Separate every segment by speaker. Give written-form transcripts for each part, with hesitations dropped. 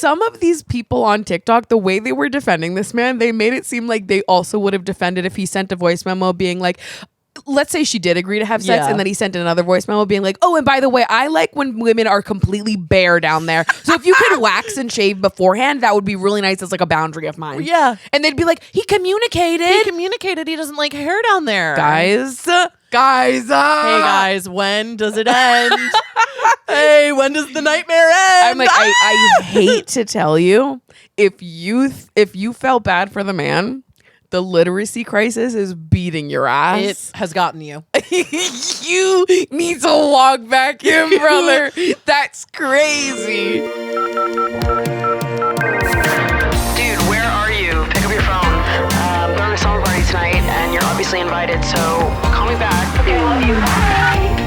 Speaker 1: some of these people on TikTok, the way they were defending this man, they made it seem like they also would have defended if he sent a voice memo being like, let's say she did agree to have sex, and then he sent another voice memo being like, oh, and by the way, I like when women are completely bare down there. So if you could wax and shave beforehand, that would be really nice as like a boundary of mine.
Speaker 2: Yeah.
Speaker 1: And they'd be like, he communicated.
Speaker 2: He doesn't like hair down there.
Speaker 1: Guys.
Speaker 2: Hey guys, when does it end? Hey, when does the nightmare end?
Speaker 1: I'm like, I hate to tell you, if you felt bad for the man, the literacy crisis is beating your ass.
Speaker 2: It has gotten you.
Speaker 1: You need to walk back in, brother. That's crazy.
Speaker 3: Dude, where are you? Pick up your phone. I'm going to a summer party tonight, and you're obviously invited, so call me back. Okay, I love you. Bye.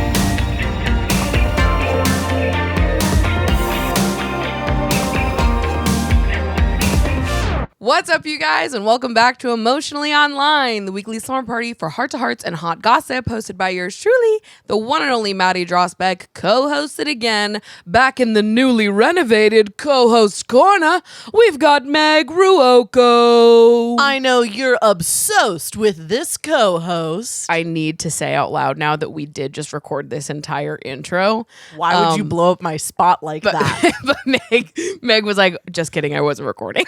Speaker 1: What's up, you guys, and welcome back to Emotionally Online, the weekly slumber party for heart-to-hearts and hot gossip, hosted by yours truly, the one and only Maddie Drossbeck, co-hosted again, back in the newly renovated co-host corner. We've got Meg Ruocco.
Speaker 2: I know you're obsessed with this co-host.
Speaker 1: I need to say out loud now that we did just record this entire intro.
Speaker 2: Why would you blow up my spot like that?
Speaker 1: But Meg was like, just kidding, I wasn't recording.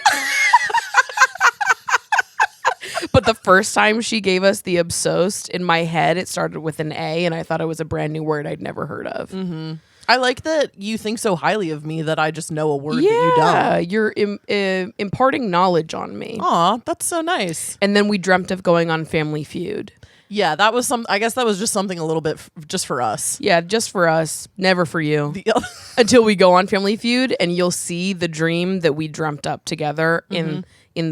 Speaker 1: But the first time she gave us the obsessed, in my head, it started with an A, and I thought it was a brand new word I'd never heard of.
Speaker 2: Mm-hmm. I like that you think so highly of me that I just know a word that you don't.
Speaker 1: Yeah, you're imparting knowledge on me.
Speaker 2: Aw, that's so nice.
Speaker 1: And then we dreamt of going on Family Feud.
Speaker 2: Yeah, that was I guess that was just something a little bit just for us.
Speaker 1: Yeah, just for us, never for you. Until we go on Family Feud, and you'll see the dream that we dreamt up together in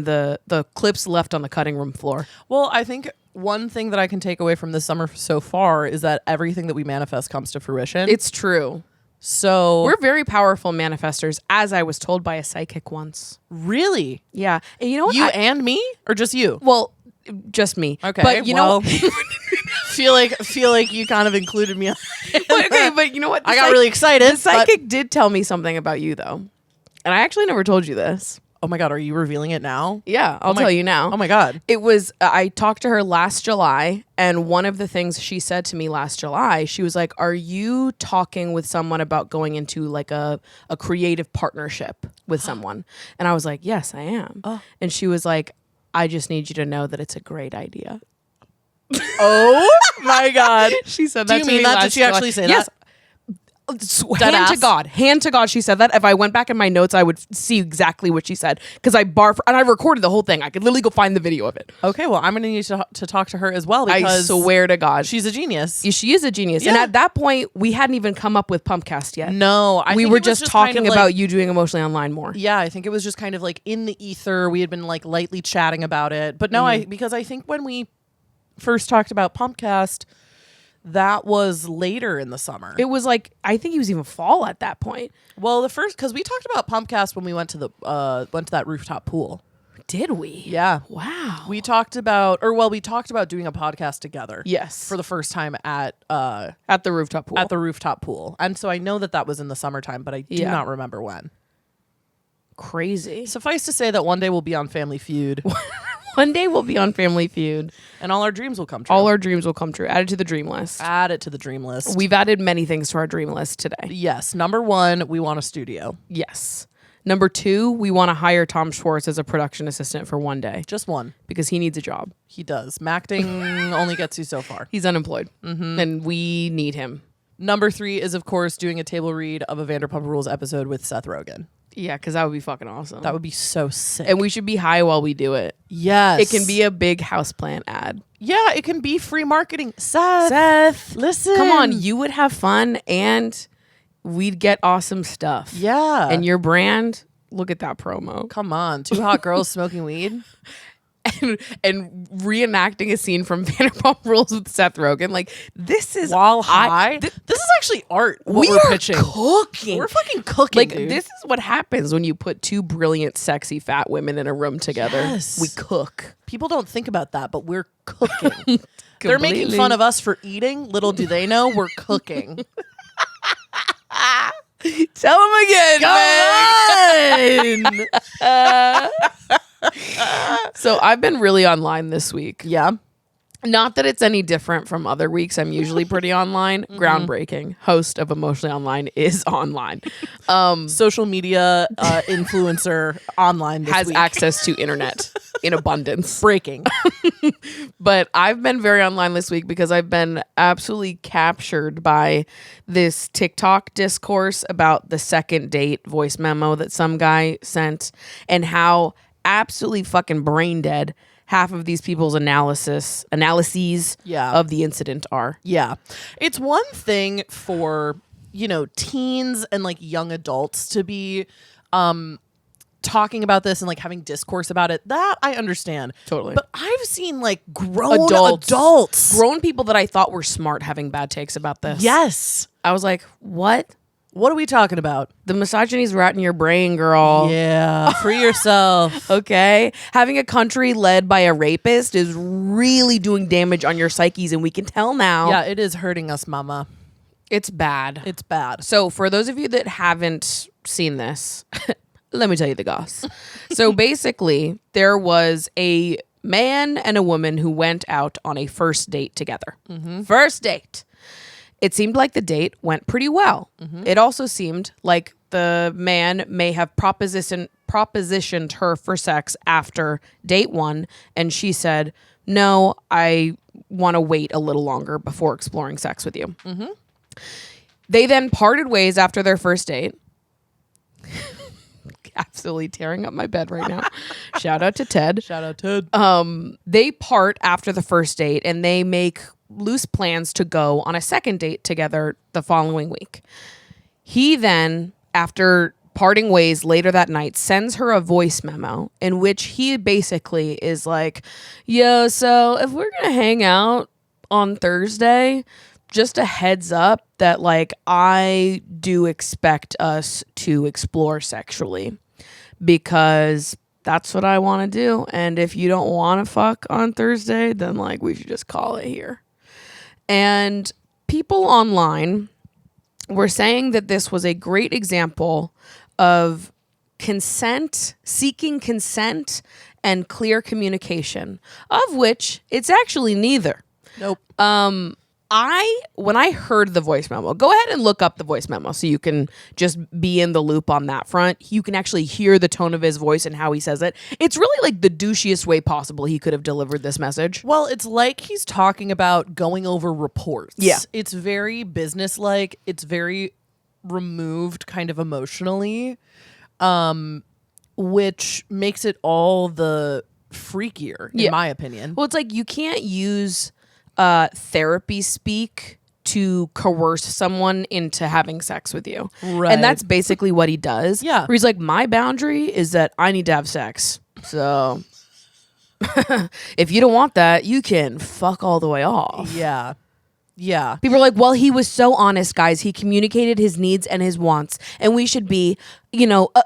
Speaker 1: the clips left on the cutting room floor.
Speaker 2: Well, I think one thing that I can take away from this summer so far is that everything that we manifest comes to fruition.
Speaker 1: It's true.
Speaker 2: So
Speaker 1: We're very powerful manifestors, as I was told by a psychic once.
Speaker 2: Really?
Speaker 1: Yeah. And you know what?
Speaker 2: You and me? Or just you?
Speaker 1: Well, just me.
Speaker 2: Okay.
Speaker 1: But you know
Speaker 2: feel like you kind of included me.
Speaker 1: okay, but you know what?
Speaker 2: I got really excited.
Speaker 1: The psychic did tell me something about you, though. And I actually never told you this.
Speaker 2: Oh my God, are you revealing it now?
Speaker 1: Yeah, I'll tell you now.
Speaker 2: Oh my God.
Speaker 1: It was, I talked to her last July, and one of the things she said to me last July, she was like, are you talking with someone about going into like a creative partnership with someone? And I was like, yes, I am. And she was like, I just need you to know that it's a great idea.
Speaker 2: Oh my God.
Speaker 1: She said
Speaker 2: Do
Speaker 1: that
Speaker 2: you
Speaker 1: to
Speaker 2: mean
Speaker 1: me
Speaker 2: that?
Speaker 1: last
Speaker 2: Did she
Speaker 1: July.
Speaker 2: actually say
Speaker 1: yes.
Speaker 2: that?
Speaker 1: Hand to God, she said that. If I went back in my notes, I would see exactly what she said, because and I recorded the whole thing. I could literally go find the video of it.
Speaker 2: Okay, well, I'm going to need to talk to her as well, because
Speaker 1: I swear to God,
Speaker 2: she's a genius.
Speaker 1: She is a genius.
Speaker 2: Yeah.
Speaker 1: And at that point, we hadn't even come up with Pumpcast yet.
Speaker 2: No,
Speaker 1: we were just talking about you doing Emotionally Online more.
Speaker 2: Yeah, I think it was just kind of like in the ether. We had been like lightly chatting about it, but no, because I think when we first talked about Pumpcast, that was later in the summer.
Speaker 1: It was like, I think it was even fall at that point.
Speaker 2: Well, because we talked about Pumpcast when we went to that rooftop pool.
Speaker 1: Did we?
Speaker 2: Yeah.
Speaker 1: Wow.
Speaker 2: We talked about doing a podcast together.
Speaker 1: Yes.
Speaker 2: For the first time at
Speaker 1: the rooftop pool.
Speaker 2: At the rooftop pool. And so I know that was in the summertime, but I do not remember when.
Speaker 1: Crazy.
Speaker 2: Suffice to say that one day we'll be on Family Feud.
Speaker 1: One day we'll be on Family Feud.
Speaker 2: And all our dreams will come true.
Speaker 1: All our dreams will come true. Add it to the dream list.
Speaker 2: Add it to the dream list.
Speaker 1: We've added many things to our dream list today.
Speaker 2: Yes. Number 1, we want a studio.
Speaker 1: Yes. Number 2, we want to hire Tom Schwartz as a production assistant for one day.
Speaker 2: Just one.
Speaker 1: Because he needs a job.
Speaker 2: He does. Macting only gets you so far.
Speaker 1: He's unemployed. And we need him.
Speaker 2: Number 3 is, of course, doing a table read of a Vanderpump Rules episode with Seth Rogen.
Speaker 1: Yeah, because that would be fucking awesome.
Speaker 2: That would be so sick.
Speaker 1: And we should be high while we do it.
Speaker 2: Yes.
Speaker 1: It can be a big houseplant ad.
Speaker 2: Yeah, it can be free marketing. Seth, listen.
Speaker 1: Come on, you would have fun and we'd get awesome stuff.
Speaker 2: Yeah.
Speaker 1: And your brand, look at that promo.
Speaker 2: Come on, 2 hot girls smoking weed.
Speaker 1: And reenacting a scene from Vanderpump Rules with Seth Rogen. Like, this is
Speaker 2: while high. This is actually art. What we're pitching.
Speaker 1: Cooking.
Speaker 2: We're fucking cooking.
Speaker 1: Like,
Speaker 2: dude.
Speaker 1: this is what happens when you put 2 brilliant, sexy, fat women in a room together.
Speaker 2: Yes.
Speaker 1: We cook.
Speaker 2: People don't think about that, but we're cooking. They're making fun of us for eating. Little do they know we're cooking.
Speaker 1: Tell him again, man. So I've been really online this week.
Speaker 2: Yeah.
Speaker 1: Not that it's any different from other weeks. I'm usually pretty online. Groundbreaking. Host of Emotionally Online is online.
Speaker 2: Social media influencer online this
Speaker 1: Has
Speaker 2: week.
Speaker 1: access to internet in abundance.
Speaker 2: Breaking.
Speaker 1: But I've been very online this week because I've been absolutely captured by this TikTok discourse about the second date voice memo that some guy sent and how absolutely fucking brain dead half of these people's analyses of the incident are.
Speaker 2: Yeah. It's one thing for, teens and like young adults to be talking about this and like having discourse about it. That I understand.
Speaker 1: Totally.
Speaker 2: But I've seen like grown adults.
Speaker 1: Grown people that I thought were smart having bad takes about this.
Speaker 2: Yes.
Speaker 1: I was like, what?
Speaker 2: What are we talking about?
Speaker 1: The misogyny's rotting your brain, girl.
Speaker 2: Yeah. Free yourself.
Speaker 1: Okay. Having a country led by a rapist is really doing damage on your psyches, and we can tell now.
Speaker 2: Yeah, it is hurting us, mama.
Speaker 1: It's bad.
Speaker 2: It's bad.
Speaker 1: So for those of you that haven't seen this, let me tell you the goss. So basically, there was a man and a woman who went out on a first date together. First date. It seemed like the date went pretty well. It also seemed like the man may have propositioned her for sex after date one, and she said, no, I want to wait a little longer before exploring sex with you. They then parted ways after their first date. Absolutely tearing up my bed right now. Shout out to Ted.
Speaker 2: Shout out Ted.
Speaker 1: They part after the first date, and they make loose plans to go on a second date together the following week. He then, after parting ways later that night, sends her a voice memo in which he basically is like, yo, so if we're gonna hang out on Thursday, just a heads up that like I do expect us to explore sexually because that's what I want to do, and if you don't want to fuck on Thursday, then like we should just call it here. And people online were saying that this was a great example of seeking consent and clear communication, of which it's actually neither.
Speaker 2: Nope.
Speaker 1: When I heard the voice memo, go ahead and look up the voice memo so you can just be in the loop on that front. You can actually hear the tone of his voice and how he says it. It's really like the douchiest way possible he could have delivered this message.
Speaker 2: Well, it's like he's talking about going over reports.
Speaker 1: Yeah.
Speaker 2: It's very businesslike. It's very removed kind of emotionally, which makes it all the freakier, in my opinion.
Speaker 1: Well, it's like you can't use therapy speak to coerce someone into having sex with you.
Speaker 2: Right.
Speaker 1: And that's basically what he does.
Speaker 2: Yeah.
Speaker 1: Where he's like, my boundary is that I need to have sex. So if you don't want that, you can fuck all the way off.
Speaker 2: Yeah. Yeah.
Speaker 1: People are like, well, he was so honest, guys. He communicated his needs and his wants. And we should be,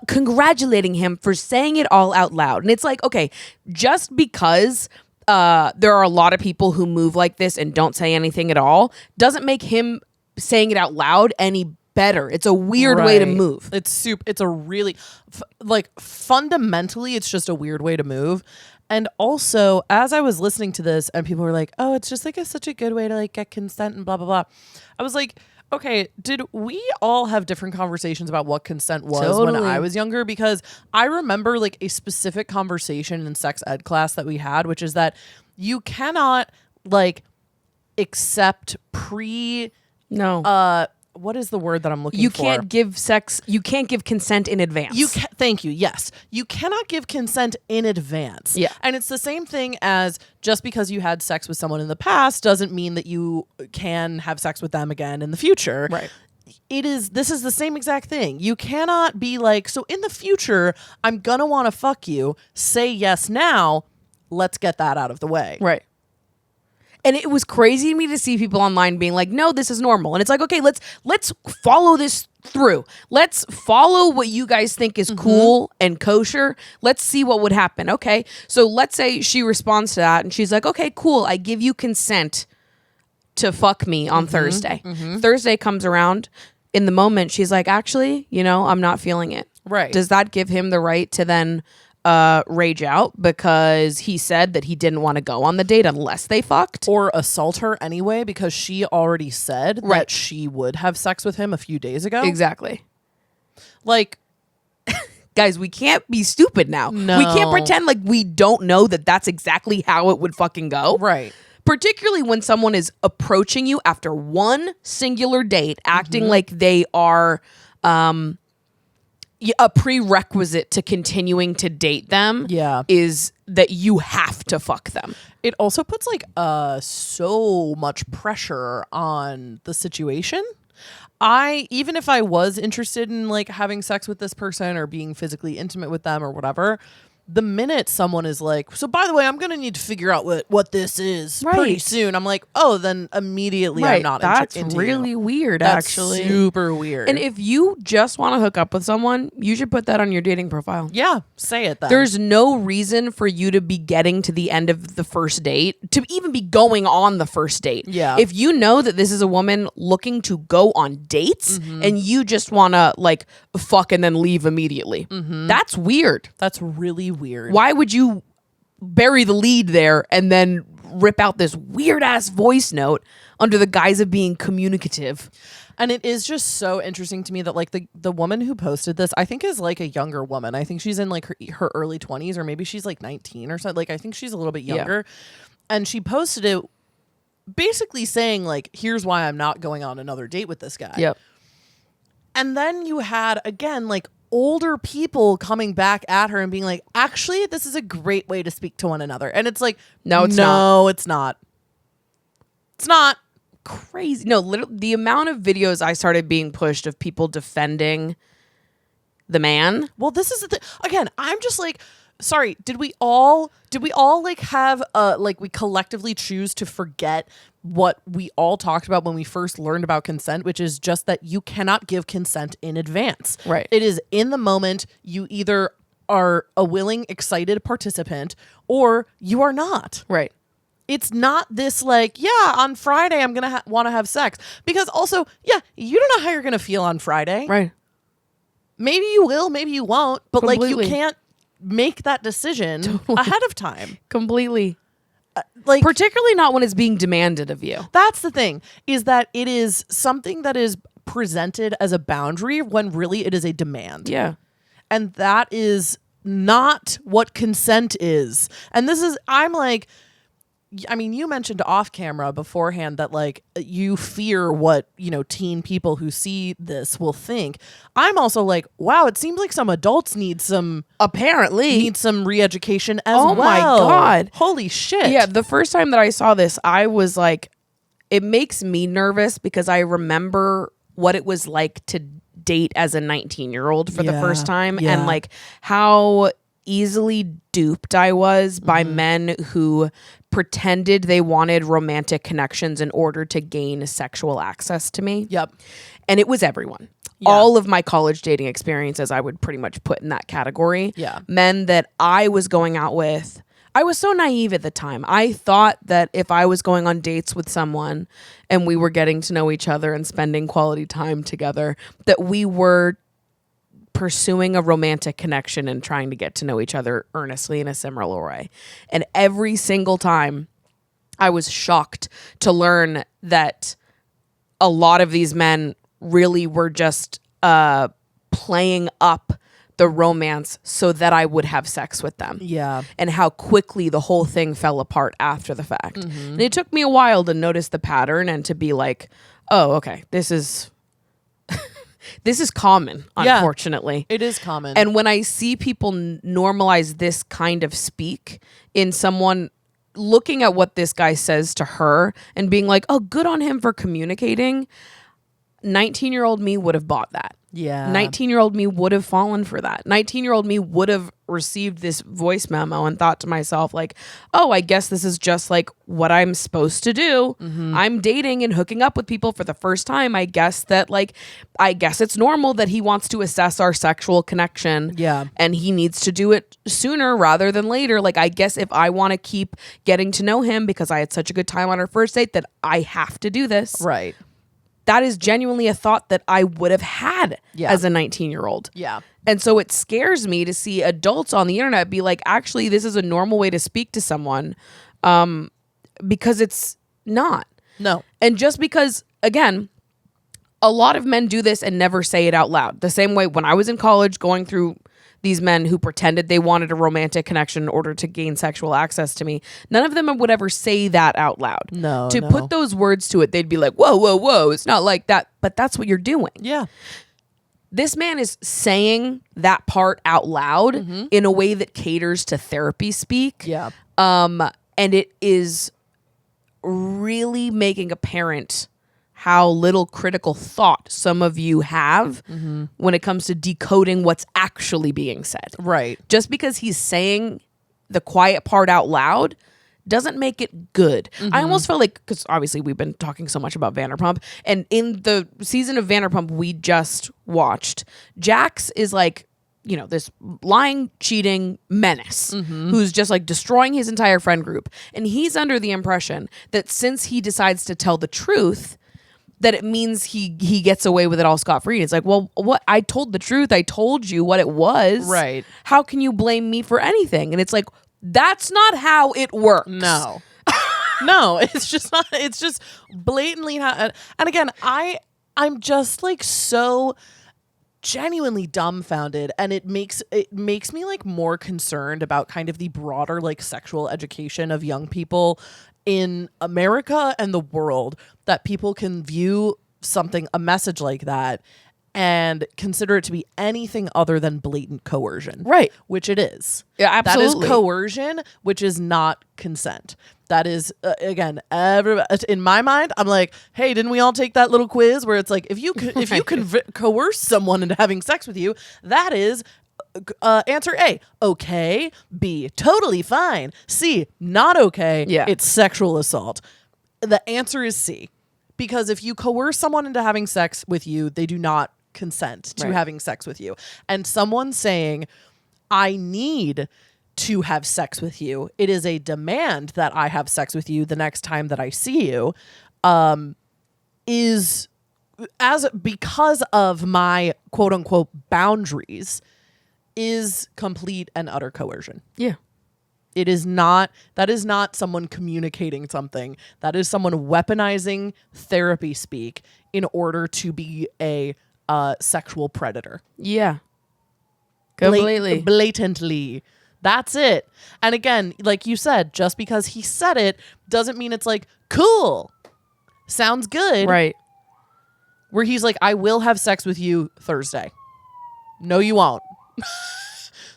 Speaker 1: congratulating him for saying it all out loud. And it's like, okay, just because there are a lot of people who move like this and don't say anything at all doesn't make him saying it out loud any better. It's a weird way to move.
Speaker 2: It's a really fundamentally it's just a weird way to move. And also, as I was listening to this and people were like, oh, it's just like such a good way to like get consent and blah blah blah, I was like, okay, did we all have different conversations about what consent was when I was younger? Because I remember like a specific conversation in sex ed class that we had, which is that you cannot like accept what is the word that I'm looking for?
Speaker 1: You can't give consent in advance.
Speaker 2: Thank you. Yes. You cannot give consent in advance.
Speaker 1: Yeah.
Speaker 2: And it's the same thing as just because you had sex with someone in the past doesn't mean that you can have sex with them again in the future.
Speaker 1: Right.
Speaker 2: This is the same exact thing. You cannot be like, so in the future, I'm gonna want to fuck you. Say yes now. Let's get that out of the way.
Speaker 1: Right. And it was crazy to me to see people online being like, no, this is normal. And it's like, okay, let's follow this through. Let's follow what you guys think is cool and kosher. Let's see what would happen. Okay. So let's say she responds to that and she's like, okay, cool. I give you consent to fuck me on Thursday. Thursday comes around. in the moment she's like, actually, I'm not feeling it.
Speaker 2: Right.
Speaker 1: Does that give him the right to then rage out because he said that he didn't want to go on the date unless they fucked?
Speaker 2: Or assault her anyway because she already said that she would have sex with him a few days ago?
Speaker 1: Exactly.
Speaker 2: Like,
Speaker 1: guys, we can't be stupid now.
Speaker 2: No.
Speaker 1: We can't pretend like we don't know that that's exactly how it would fucking go.
Speaker 2: Right.
Speaker 1: Particularly when someone is approaching you after one singular date, acting like they are a prerequisite to continuing to date them.
Speaker 2: Yeah.
Speaker 1: Is that you have to fuck them.
Speaker 2: It also puts like so much pressure on the situation. Even if I was interested in like having sex with this person or being physically intimate with them or whatever, the minute someone is like, so by the way, I'm going to need to figure out what this is pretty soon. I'm like, oh, then immediately I'm not
Speaker 1: That's
Speaker 2: into
Speaker 1: really
Speaker 2: you.
Speaker 1: weird,
Speaker 2: That's
Speaker 1: actually.
Speaker 2: super weird.
Speaker 1: And if you just want to hook up with someone, you should put that on your dating profile.
Speaker 2: Yeah, say it then.
Speaker 1: There's no reason for you to be getting to the end of the first date, to even be going on the first date.
Speaker 2: Yeah.
Speaker 1: If you know that this is a woman looking to go on dates and you just want to like fuck and then leave immediately, that's weird.
Speaker 2: That's really weird.
Speaker 1: Why would you bury the lead there and then rip out this weird ass voice note under the guise of being communicative?
Speaker 2: And it is just so interesting to me that like the woman who posted this, I think is like a younger woman. I think she's in like her early 20s, or maybe she's like 19 or something. Like I think she's a little bit younger. And she posted it basically saying like, here's why I'm not going on another date with this guy.
Speaker 1: Yep.
Speaker 2: And then you had, again, like older people coming back at her and being like, actually, this is a great way to speak to one another. And it's like,
Speaker 1: No, it's
Speaker 2: not. It's not.
Speaker 1: Crazy. No, literally, the amount of videos I started being pushed of people defending the man.
Speaker 2: Well, this is the thing. Again, I'm just like, sorry, did we all like have like we collectively choose to forget what we all talked about when we first learned about consent, which is just that you cannot give consent in advance.
Speaker 1: Right.
Speaker 2: It is in the moment. You either are a willing, excited participant or you are not.
Speaker 1: Right.
Speaker 2: It's not this like, yeah, on Friday I'm going to want to have sex. Because also, yeah, you don't know how you're going to feel on Friday.
Speaker 1: Right.
Speaker 2: Maybe you will, maybe you won't. But like
Speaker 1: Completely.
Speaker 2: you can't make that decision ahead of time.
Speaker 1: Completely.
Speaker 2: Like
Speaker 1: Particularly not when it's being demanded of you.
Speaker 2: that's the thing, is that it is something that is presented as a boundary when really it is a demand.
Speaker 1: Yeah.
Speaker 2: And that is not what consent is. And this is, I'm like, I mean, you mentioned off camera beforehand that like you fear what, teen people who see this will think. I'm also like, wow, it seems like some adults need some re-education as well.
Speaker 1: Oh my God.
Speaker 2: Holy shit.
Speaker 1: Yeah, the first time that I saw this, I was like, it makes me nervous because I remember what it was like to date as a 19-year-old for the first time and like how easily duped I was by men who pretended they wanted romantic connections in order to gain sexual access to me.
Speaker 2: Yep.
Speaker 1: And it was everyone.
Speaker 2: Yeah.
Speaker 1: All of my college dating experiences, I would pretty much put in that category.
Speaker 2: Yeah.
Speaker 1: Men that I was going out with, I was so naive at the time. I thought that if I was going on dates with someone and we were getting to know each other and spending quality time together, that we were pursuing a romantic connection and trying to get to know each other earnestly in a similar way. And every single time I was shocked to learn that a lot of these men really were just playing up the romance so that I would have sex with them.
Speaker 2: Yeah.
Speaker 1: And how quickly the whole thing fell apart after the fact. And it took me a while to notice the pattern and to be like, oh, okay, this is common, unfortunately.
Speaker 2: It is common.
Speaker 1: And when I see people normalize this kind of speak in someone looking at what this guy says to her and being like, oh, good on him for communicating, 19-year-old me would have bought that.
Speaker 2: Yeah.
Speaker 1: 19-year-old me would have fallen for that. 19-year-old me would have received this voice memo and thought to myself like, oh, I guess this is just like what I'm supposed to do. I'm dating and hooking up with people for the first time. I guess it's normal that he wants to assess our sexual connection.
Speaker 2: Yeah.
Speaker 1: And he needs to do it sooner rather than later. Like, I guess if I want to keep getting to know him because I had such a good time on our first date, that I have to do this.
Speaker 2: Right.
Speaker 1: that is genuinely a thought that I would have had as a 19-year-old.
Speaker 2: Yeah.
Speaker 1: And so it scares me to see adults on the internet be like, actually, this is a normal way to speak to someone, because it's not.
Speaker 2: No.
Speaker 1: And just because, again, a lot of men do this and never say it out loud. The same way when I was in college going through these men who pretended they wanted a romantic connection in order to gain sexual access to me, none of them would ever say that out loud.
Speaker 2: No.
Speaker 1: To put those words to it, they'd be like, whoa, whoa, whoa, it's not like that. But that's what you're doing.
Speaker 2: Yeah.
Speaker 1: This man is saying that part out loud in a way that caters to therapy speak.
Speaker 2: Yeah.
Speaker 1: And it is really making apparent how little critical thought some of you have when it comes to decoding what's actually being said.
Speaker 2: Right.
Speaker 1: Just because he's saying the quiet part out loud doesn't make it good. I almost felt like, because obviously we've been talking so much about Vanderpump, and in the season of Vanderpump we just watched, Jax is like, you know, this lying, cheating menace who's just like destroying his entire friend group. And he's under the impression that since he decides to tell the truth, that it means he gets away with it all scot-free. It's like, well, what? I told the truth. I told you what it was.
Speaker 2: Right.
Speaker 1: How can you blame me for anything? And it's like, that's not how it works.
Speaker 2: No. No, it's just not. It's just blatantly not. And again, I'm just like so genuinely dumbfounded, and it makes me like more concerned about kind of the broader like sexual education of young people in America and the world, that people can view a message like that and consider it to be anything other than blatant coercion.
Speaker 1: Right.
Speaker 2: Which it is.
Speaker 1: Yeah, absolutely.
Speaker 2: That is coercion, which is not consent. That is, again, in my mind, I'm like, hey, didn't we all take that little quiz where it's like, if you coerce someone into having sex with you, that is answer A, okay. B, totally fine. C, not okay.
Speaker 1: Yeah.
Speaker 2: It's sexual assault. The answer is C. Because if you coerce someone into having sex with you, they do not consent to having sex with you. And someone saying, I need to have sex with you, it is a demand that I have sex with you the next time that I see you, is because of my quote unquote boundaries, is complete and utter coercion.
Speaker 1: Yeah.
Speaker 2: That is not someone communicating something. That is someone weaponizing therapy speak in order to be a sexual predator.
Speaker 1: Yeah. Completely.
Speaker 2: Blatantly. That's it. And again, like you said, just because he said it doesn't mean it's like, cool. Sounds good.
Speaker 1: Right.
Speaker 2: Where he's like, I will have sex with you Thursday. No, you won't.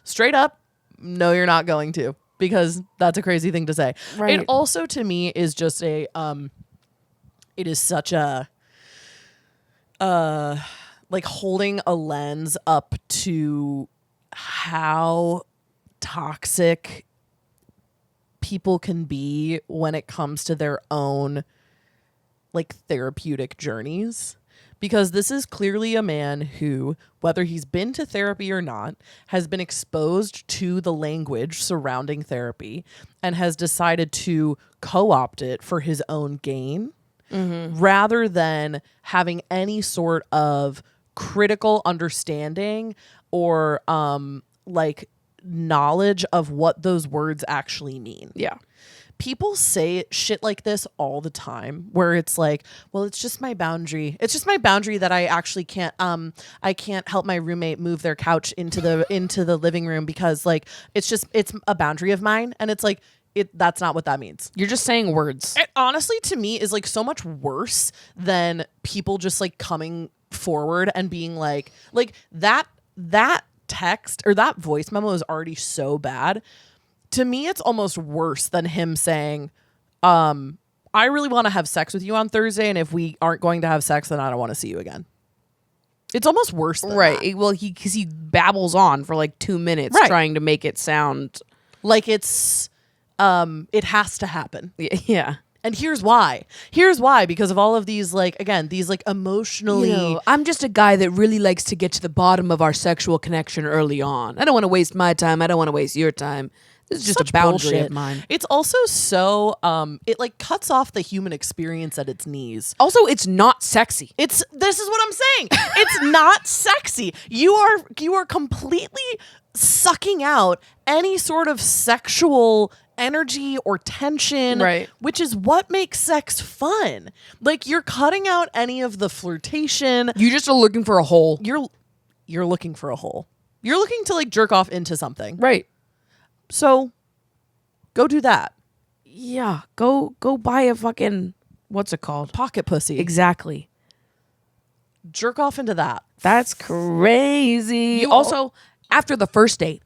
Speaker 2: Straight up, no, you're not going to. Because that's a crazy thing to say.
Speaker 1: Right.
Speaker 2: It also, to me, is just it is such a, like holding a lens up to how toxic people can be when it comes to their own like therapeutic journeys. Because this is clearly a man who, whether he's been to therapy or not, has been exposed to the language surrounding therapy and has decided to co-opt it for his own gain, rather than having any sort of critical understanding or like knowledge of what those words actually mean.
Speaker 1: Yeah.
Speaker 2: People say shit like this all the time where it's like, well, it's just my boundary. It's just my boundary that I actually can't help my roommate move their couch into the living room because like it's a boundary of mine. And it's like, that's not what that means.
Speaker 1: You're just saying words.
Speaker 2: It honestly, to me, is like so much worse than people just like coming forward and being like that text or that voice memo is already so bad. To me, it's almost worse than him saying, I really want to have sex with you on Thursday, and if we aren't going to have sex, then I don't want to see you again. It's almost worse than that.
Speaker 1: Well, because he babbles on for like 2 minutes trying to make it sound
Speaker 2: like it's it has to happen.
Speaker 1: Yeah.
Speaker 2: And here's why. Because of all of these, like, again, these like emotionally...
Speaker 1: I'm just a guy that really likes to get to the bottom of our sexual connection early on. I don't want to waste my time. I don't want to waste your time. This is just
Speaker 2: Such
Speaker 1: a boundary
Speaker 2: bullshit.
Speaker 1: of mine.
Speaker 2: It's also so it like cuts off the human experience at its knees.
Speaker 1: Also, it's not sexy.
Speaker 2: This is what I'm saying. It's not sexy. You are completely sucking out any sort of sexual energy or tension,
Speaker 1: Right.
Speaker 2: which is what makes sex fun. Like, you're cutting out any of the flirtation.
Speaker 1: You just are looking for a hole.
Speaker 2: You're looking for a hole. You're looking to like jerk off into something.
Speaker 1: Right.
Speaker 2: So go do that.
Speaker 1: Yeah. Go buy a fucking, what's it called?
Speaker 2: Pocket pussy.
Speaker 1: Exactly.
Speaker 2: Jerk off into that.
Speaker 1: That's crazy. Also, after the first date.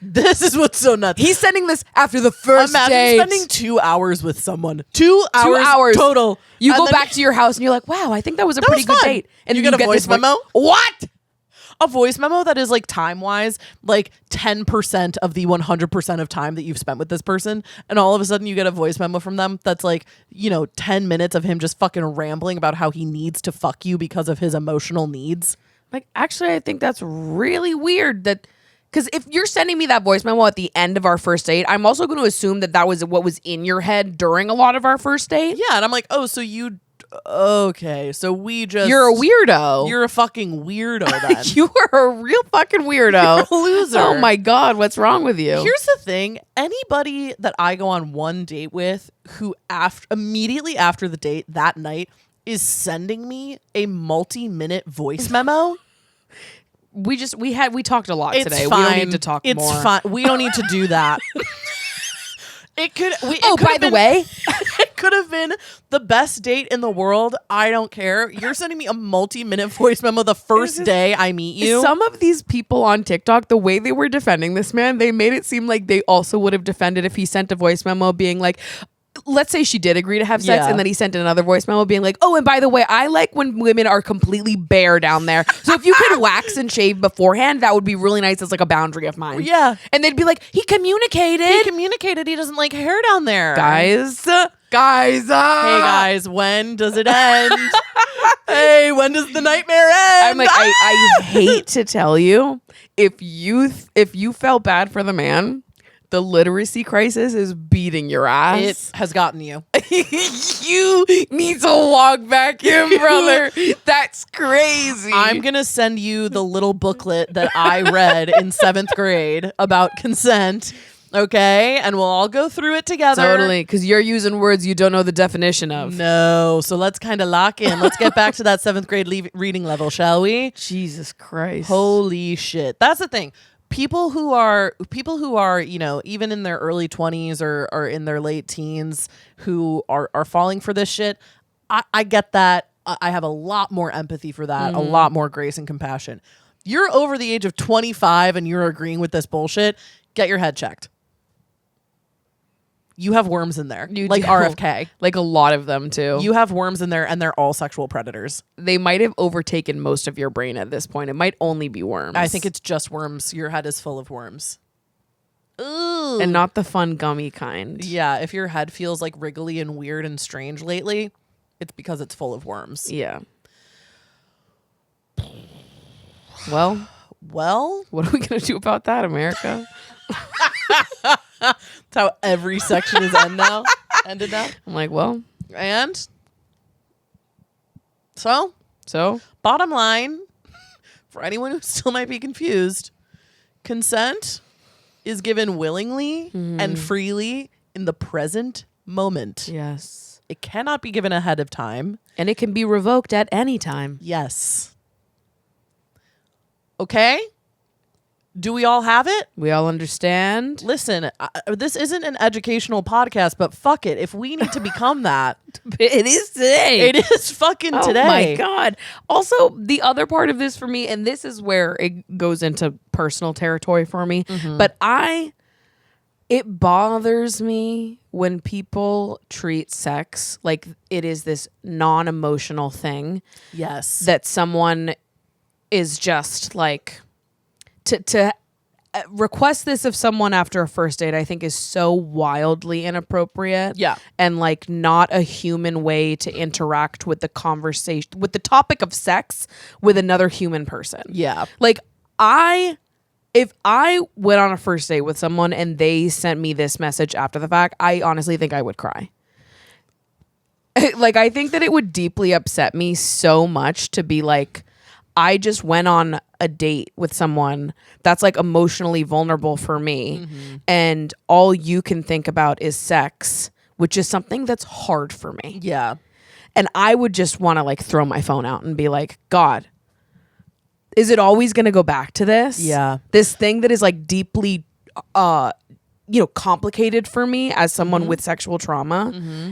Speaker 2: This is what's so nuts.
Speaker 1: He's sending this after the first
Speaker 2: Imagine
Speaker 1: date.
Speaker 2: spending 2 hours with someone. 2 hours,
Speaker 1: hours
Speaker 2: total.
Speaker 1: You
Speaker 2: And
Speaker 1: go
Speaker 2: then
Speaker 1: back to your house and you're like, wow, I think that was a
Speaker 2: that
Speaker 1: pretty
Speaker 2: was
Speaker 1: good
Speaker 2: fun.
Speaker 1: date. And
Speaker 2: you
Speaker 1: then
Speaker 2: get a voice
Speaker 1: this
Speaker 2: memo.
Speaker 1: What?
Speaker 2: A voice memo that is like time-wise, like 10% of the 100% of time that you've spent with this person. And all of a sudden you get a voice memo from them that's like, 10 minutes of him just fucking rambling about how he needs to fuck you because of his emotional needs.
Speaker 1: Like, actually, I think that's really weird that, because if you're sending me that voice memo at the end of our first date, I'm also going to assume that was what was in your head during a lot of our first date.
Speaker 2: Yeah, and I'm like, oh, so okay, so we just...
Speaker 1: You're a weirdo.
Speaker 2: You're a fucking weirdo then.
Speaker 1: You are a real fucking weirdo.
Speaker 2: You're a loser.
Speaker 1: Oh my God, what's wrong with you?
Speaker 2: Here's the thing. Anybody that I go on one date with who immediately after the date that night is sending me a multi-minute voice memo...
Speaker 1: We talked a lot
Speaker 2: It's
Speaker 1: today.
Speaker 2: fine.
Speaker 1: We don't need to talk more.
Speaker 2: It's fine. We don't need to do that. By
Speaker 1: the way,
Speaker 2: it could have been the best date in the world. I don't care. You're sending me a multi-minute voice memo the first day I meet you.
Speaker 1: some of these people on TikTok, the way they were defending this man, they made it seem like they also would have defended if he sent a voice memo being like, let's say she did agree to have sex,
Speaker 2: Yeah.
Speaker 1: and then he sent another voice memo being like, oh, and by the way, I like when women are completely bare down there. So if you could wax and shave beforehand, that would be really nice as like a boundary of mine.
Speaker 2: Yeah.
Speaker 1: And they'd be like, he communicated.
Speaker 2: He doesn't like hair down there.
Speaker 1: Guys.
Speaker 2: Hey guys, when does it end? Hey, when does the nightmare end?
Speaker 1: I'm like, I hate to tell you, if you felt bad for the man, the literacy crisis is beating your ass.
Speaker 2: It has gotten you.
Speaker 1: You need to walk back in, brother. That's crazy.
Speaker 2: I'm going to send you the little booklet that I read in 7th grade about consent. Okay. And we'll all go through it together.
Speaker 1: Totally. Because you're using words you don't know the definition of.
Speaker 2: No. So let's kind of lock in. Let's get back to that 7th grade reading level, shall we?
Speaker 1: Jesus Christ.
Speaker 2: Holy shit. That's the thing. People who are, even in their early 20s or in their late teens who are falling for this shit, I get that. I have a lot more empathy for that, a lot more grace and compassion. You're over the age of 25 and you're agreeing with this bullshit, get your head checked. You have worms in there,
Speaker 1: You
Speaker 2: like
Speaker 1: do.
Speaker 2: RFK.
Speaker 1: Like a lot of them, too.
Speaker 2: You have worms in there and they're all sexual predators.
Speaker 1: They might have overtaken most of your brain at this point. It might only be worms.
Speaker 2: I think it's just worms. Your head is full of worms. Ooh.
Speaker 1: And not the fun gummy kind.
Speaker 2: Yeah, if your head feels like wriggly and weird and strange lately, it's because it's full of worms.
Speaker 1: Yeah. Well, what are we going to do about that, America?
Speaker 2: That's how every section is ended now.
Speaker 1: I'm like, well,
Speaker 2: And so, bottom line, for anyone who still might be confused, consent is given willingly and freely in the present moment.
Speaker 1: yes.
Speaker 2: It cannot be given ahead of time.
Speaker 1: And it can be revoked at any time.
Speaker 2: Yes. Okay? Do we all have it?
Speaker 1: We all understand.
Speaker 2: Listen, this isn't an educational podcast, but fuck it. If we need to become that,
Speaker 1: It is today.
Speaker 2: it is fucking today.
Speaker 1: Oh my God. Also, the other part of this for me, and this is where it goes into personal territory for me, but it bothers me when people treat sex like it is this non-emotional thing
Speaker 2: Yes.
Speaker 1: that someone is just like to request this of someone after a first date, I think is so wildly inappropriate.
Speaker 2: Yeah.
Speaker 1: And like not a human way to interact with the conversation, with the topic of sex with another human person.
Speaker 2: Yeah.
Speaker 1: Like I If I went on a first date with someone and they sent me this message after the fact, I honestly think I would cry. Like, I think that it would deeply upset me so much to be like, I just went on a date with someone that's like emotionally vulnerable for me. And all you can think about is sex, which is something that's hard for me.
Speaker 2: Yeah.
Speaker 1: And I would just want to like throw my phone out and be like, God, is it always going to go back to this?
Speaker 2: Yeah.
Speaker 1: This thing that is like deeply, complicated for me as someone with sexual trauma.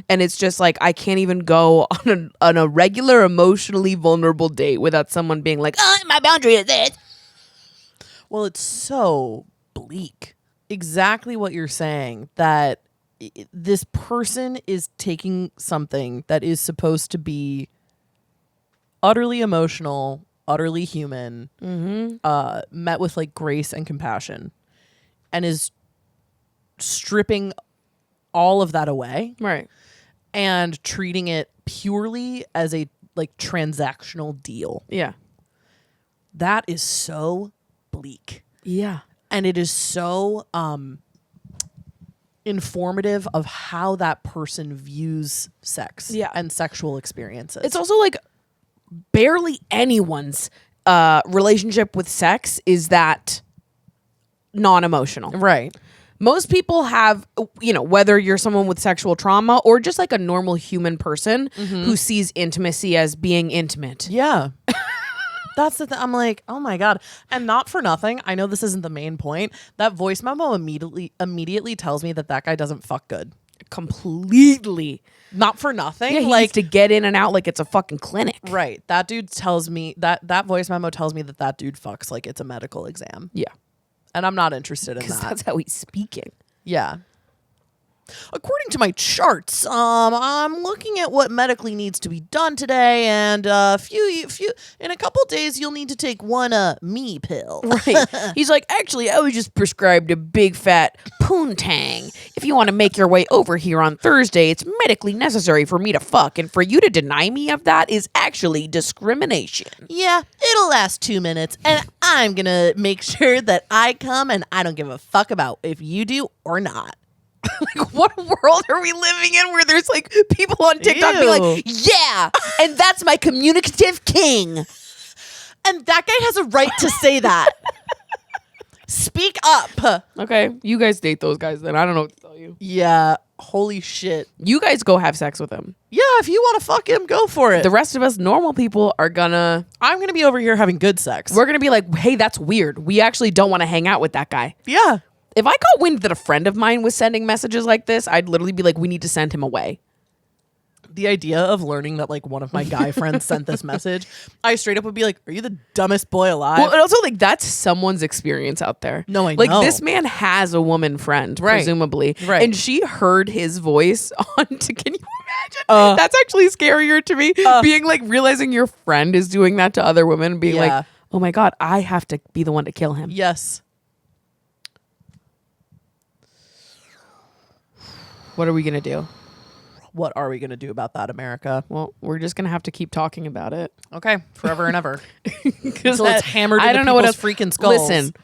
Speaker 1: And it's just like, I can't even go on a regular emotionally vulnerable date without someone being like, oh, my boundary is this.
Speaker 2: Well, it's so bleak. Exactly what you're saying, that this person is taking something that is supposed to be utterly emotional, utterly human, met with like grace and compassion, and is stripping all of that away,
Speaker 1: Right.
Speaker 2: and treating it purely as a like transactional deal.
Speaker 1: Yeah.
Speaker 2: That is so bleak.
Speaker 1: Yeah.
Speaker 2: And it is so informative of how that person views sex and sexual experiences.
Speaker 1: It's also like barely anyone's relationship with sex is that non-emotional.
Speaker 2: right.
Speaker 1: Most people have, whether you're someone with sexual trauma or just like a normal human person who sees intimacy as being intimate.
Speaker 2: Yeah. That's the thing. I'm like, oh my God. And not for nothing, I know this isn't the main point. That voice memo immediately tells me that guy doesn't fuck good.
Speaker 1: Completely.
Speaker 2: Not for nothing.
Speaker 1: Yeah, he
Speaker 2: like
Speaker 1: needs to get in and out like it's a fucking clinic.
Speaker 2: Right. That dude tells me that voice memo tells me that dude fucks like it's a medical exam.
Speaker 1: Yeah.
Speaker 2: And I'm not interested in
Speaker 1: Because
Speaker 2: that.
Speaker 1: that's how he's speaking.
Speaker 2: Yeah. According to my charts, I'm looking at what medically needs to be done today, and in a couple days you'll need to take one me pill.
Speaker 1: Right. He's like, actually, I was just prescribed a big fat poontang. If you want to make your way over here on Thursday, it's medically necessary for me to fuck, and for you to deny me of that is actually discrimination.
Speaker 2: Yeah, it'll last 2 minutes, and I'm gonna make sure that I come, and I don't give a fuck about if you do or not.
Speaker 1: Like, what world are we living in where there's like people on TikTok being like, yeah, and that's my communicative king.
Speaker 2: And that guy has a right to say that. Speak up.
Speaker 1: Okay, you guys date those guys then. I don't know what to tell you.
Speaker 2: Yeah, holy shit.
Speaker 1: You guys go have sex with him.
Speaker 2: Yeah, if you want to fuck him, go for it.
Speaker 1: The rest of us normal people are
Speaker 2: I'm gonna be over here having good sex.
Speaker 1: we're gonna be like, hey, that's weird. We actually don't want to hang out with that guy.
Speaker 2: Yeah.
Speaker 1: If I got wind that a friend of mine was sending messages like this, I'd literally be like, we need to send him away.
Speaker 2: The idea of learning that like one of my guy friends sent this message, I straight up would be like, are you the dumbest boy alive?
Speaker 1: Well, and also like that's someone's experience out there.
Speaker 2: No, I
Speaker 1: like
Speaker 2: know.
Speaker 1: this man has a woman friend,
Speaker 2: Right.
Speaker 1: presumably,
Speaker 2: Right.
Speaker 1: and she heard his voice on. Can you imagine? That's actually scarier to me. Being like realizing your friend is doing that to other women, and being
Speaker 2: Yeah.
Speaker 1: like, oh my God, I have to be the one to kill him.
Speaker 2: Yes.
Speaker 1: What are we gonna do?
Speaker 2: What are we gonna do about that, America?
Speaker 1: Well, we're just gonna have to keep talking about it.
Speaker 2: Okay, forever and ever.
Speaker 1: Until
Speaker 2: it's hammered
Speaker 1: I
Speaker 2: into
Speaker 1: don't know what else.
Speaker 2: people's freaking skulls.
Speaker 1: Listen,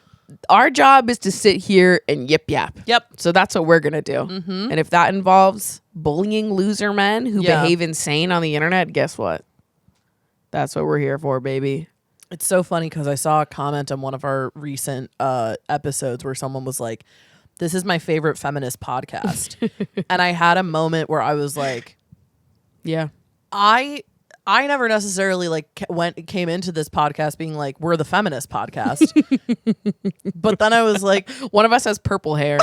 Speaker 1: our job is to sit here and yip yap.
Speaker 2: Yep.
Speaker 1: So that's what we're gonna do. And if that involves bullying loser men who
Speaker 2: Yeah.
Speaker 1: behave insane on the internet, guess what? That's what we're here for, baby.
Speaker 2: It's so funny because I saw a comment on one of our recent episodes where someone was like, this is my favorite feminist podcast. And I had a moment where I was like,
Speaker 1: Yeah.
Speaker 2: I never necessarily like came into this podcast being like, we're the feminist podcast. But then I was like,
Speaker 1: One of us has purple hair.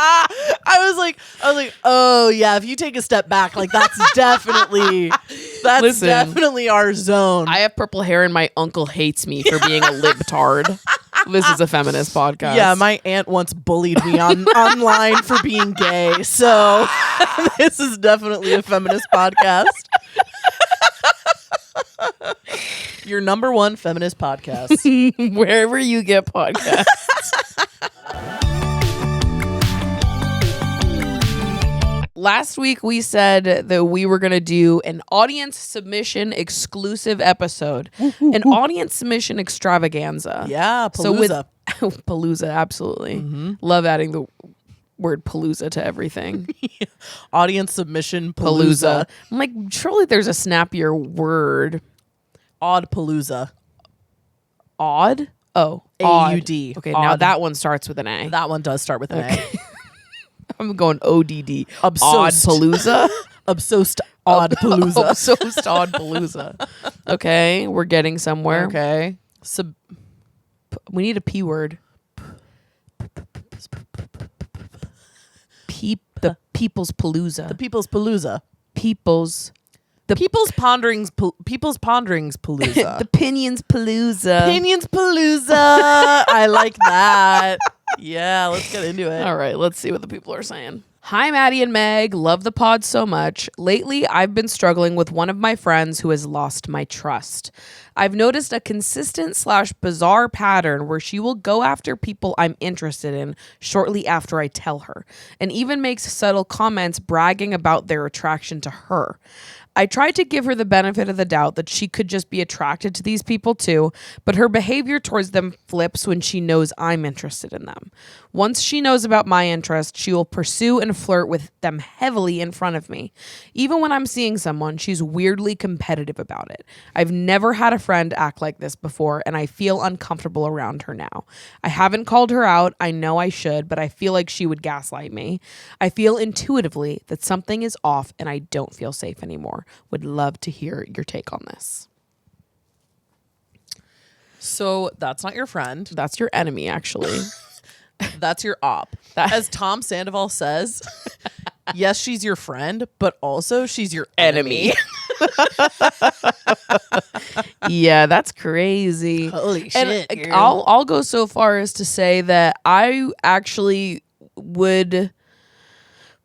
Speaker 2: I was like, oh yeah, if you take a step back, like that's definitely our zone.
Speaker 1: I have purple hair and my uncle hates me for being a libtard. This is a feminist podcast.
Speaker 2: Yeah, my aunt once bullied me online for being gay. So this is definitely a feminist podcast. Your number one feminist podcast.
Speaker 1: Wherever you get podcasts. last week we said that we were going to do an audience submission exclusive episode, an audience submission extravaganza.
Speaker 2: Yeah, Palooza.
Speaker 1: So with Palooza, absolutely. Love adding the word Palooza to everything.
Speaker 2: Audience submission Palooza.
Speaker 1: I'm like, surely there's a snappier word.
Speaker 2: Odd Palooza.
Speaker 1: Odd? Oh,
Speaker 2: A-U-D.
Speaker 1: Okay,
Speaker 2: Odd.
Speaker 1: now that one starts with an A.
Speaker 2: That one does start with an A.
Speaker 1: I'm going ODD. Odd
Speaker 2: Obsessed.
Speaker 1: Palooza.
Speaker 2: Obsessed Odd Palooza.
Speaker 1: Obsessed Odd Palooza. Okay, we're getting somewhere.
Speaker 2: Okay.
Speaker 1: We need a P word. The People's Palooza.
Speaker 2: The People's Palooza.
Speaker 1: People's.
Speaker 2: People's Ponderings Palooza.
Speaker 1: The Pinions Palooza.
Speaker 2: Pinions Palooza. I like that. Yeah, let's get into it.
Speaker 1: All right, let's see what the people are saying. Hi, Maddie and Meg. Love the pod so much. Lately, I've been struggling with one of my friends who has lost my trust. I've noticed a consistent / bizarre pattern where she will go after people I'm interested in shortly after I tell her, and even makes subtle comments bragging about their attraction to her. I tried to give her the benefit of the doubt that she could just be attracted to these people too, but her behavior towards them flips when she knows I'm interested in them. Once she knows about my interest, she will pursue and flirt with them heavily in front of me. Even when I'm seeing someone, she's weirdly competitive about it. I've never had a friend act like this before, and I feel uncomfortable around her now. I haven't called her out. I know I should, but I feel like she would gaslight me. I feel intuitively that something is off, and I don't feel safe anymore. Would love to hear your take on this.
Speaker 2: So that's not your friend.
Speaker 1: That's your enemy, actually.
Speaker 2: That's your op. As Tom Sandoval says, yes, she's your friend, but also she's your enemy.
Speaker 1: Yeah, that's crazy.
Speaker 2: Holy
Speaker 1: And
Speaker 2: shit.
Speaker 1: I'll go so far as to say that I actually would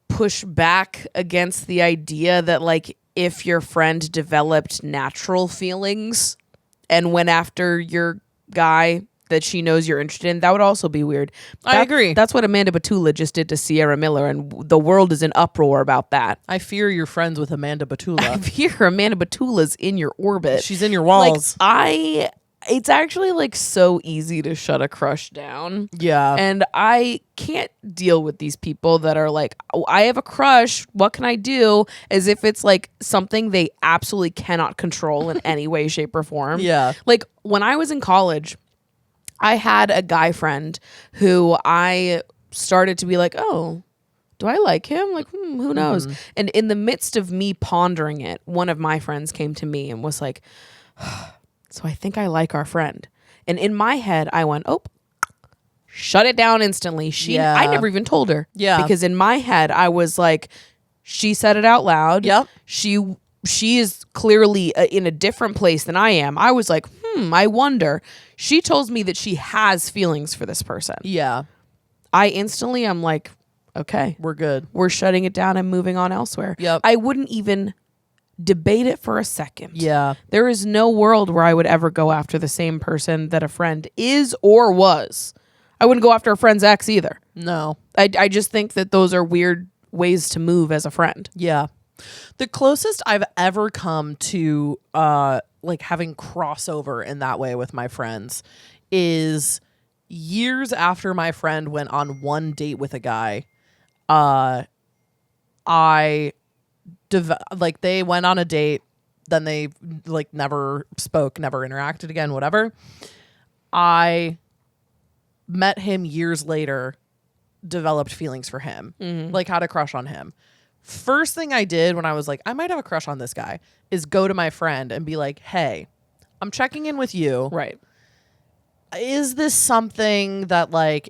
Speaker 1: push back against the idea that, like, if your friend developed natural feelings and went after your guy that she knows you're interested in, that would also be weird.
Speaker 2: I agree.
Speaker 1: That's what Amanda Batula just did to Sierra Miller, and the world is in uproar about that.
Speaker 2: I fear you're friends with Amanda Batula.
Speaker 1: I fear Amanda Batula's in your orbit.
Speaker 2: She's in your walls.
Speaker 1: Like, it's actually like so easy to shut a crush down.
Speaker 2: Yeah.
Speaker 1: And I can't deal with these people that are like, oh, I have a crush, what can I do? As if it's like something they absolutely cannot control in any way, shape, or form.
Speaker 2: Yeah.
Speaker 1: Like when I was in college, I had a guy friend who I started to be like, oh, do I like him? Like, who knows? And in the midst of me pondering it, one of my friends came to me and was like, so I think I like our friend. And in my head, I went, oh, shut it down instantly. I never even told her.
Speaker 2: Yeah.
Speaker 1: Because in my head, I was like, she said it out loud.
Speaker 2: Yep.
Speaker 1: She is clearly in a different place than I am. I was like, I wonder. She tells me that she has feelings for this person.
Speaker 2: Yeah.
Speaker 1: I'm like, okay,
Speaker 2: We're good.
Speaker 1: we're shutting it down and moving on elsewhere.
Speaker 2: Yep.
Speaker 1: I wouldn't even debate it for a second.
Speaker 2: Yeah.
Speaker 1: There is no world where I would ever go after the same person that a friend is or was. I wouldn't go after a friend's ex either.
Speaker 2: No.
Speaker 1: I just think that those are weird ways to move as a friend.
Speaker 2: Yeah. The closest I've ever come to like having crossover in that way with my friends is years after my friend went on one date with a guy. They went on a date, then they like never spoke, never interacted again, whatever. I met him years later, developed feelings for him, like had a crush on him. First thing I did when I was like, I might have a crush on this guy, is go to my friend and be like, hey, I'm checking in with you.
Speaker 1: Right.
Speaker 2: Is this something that like,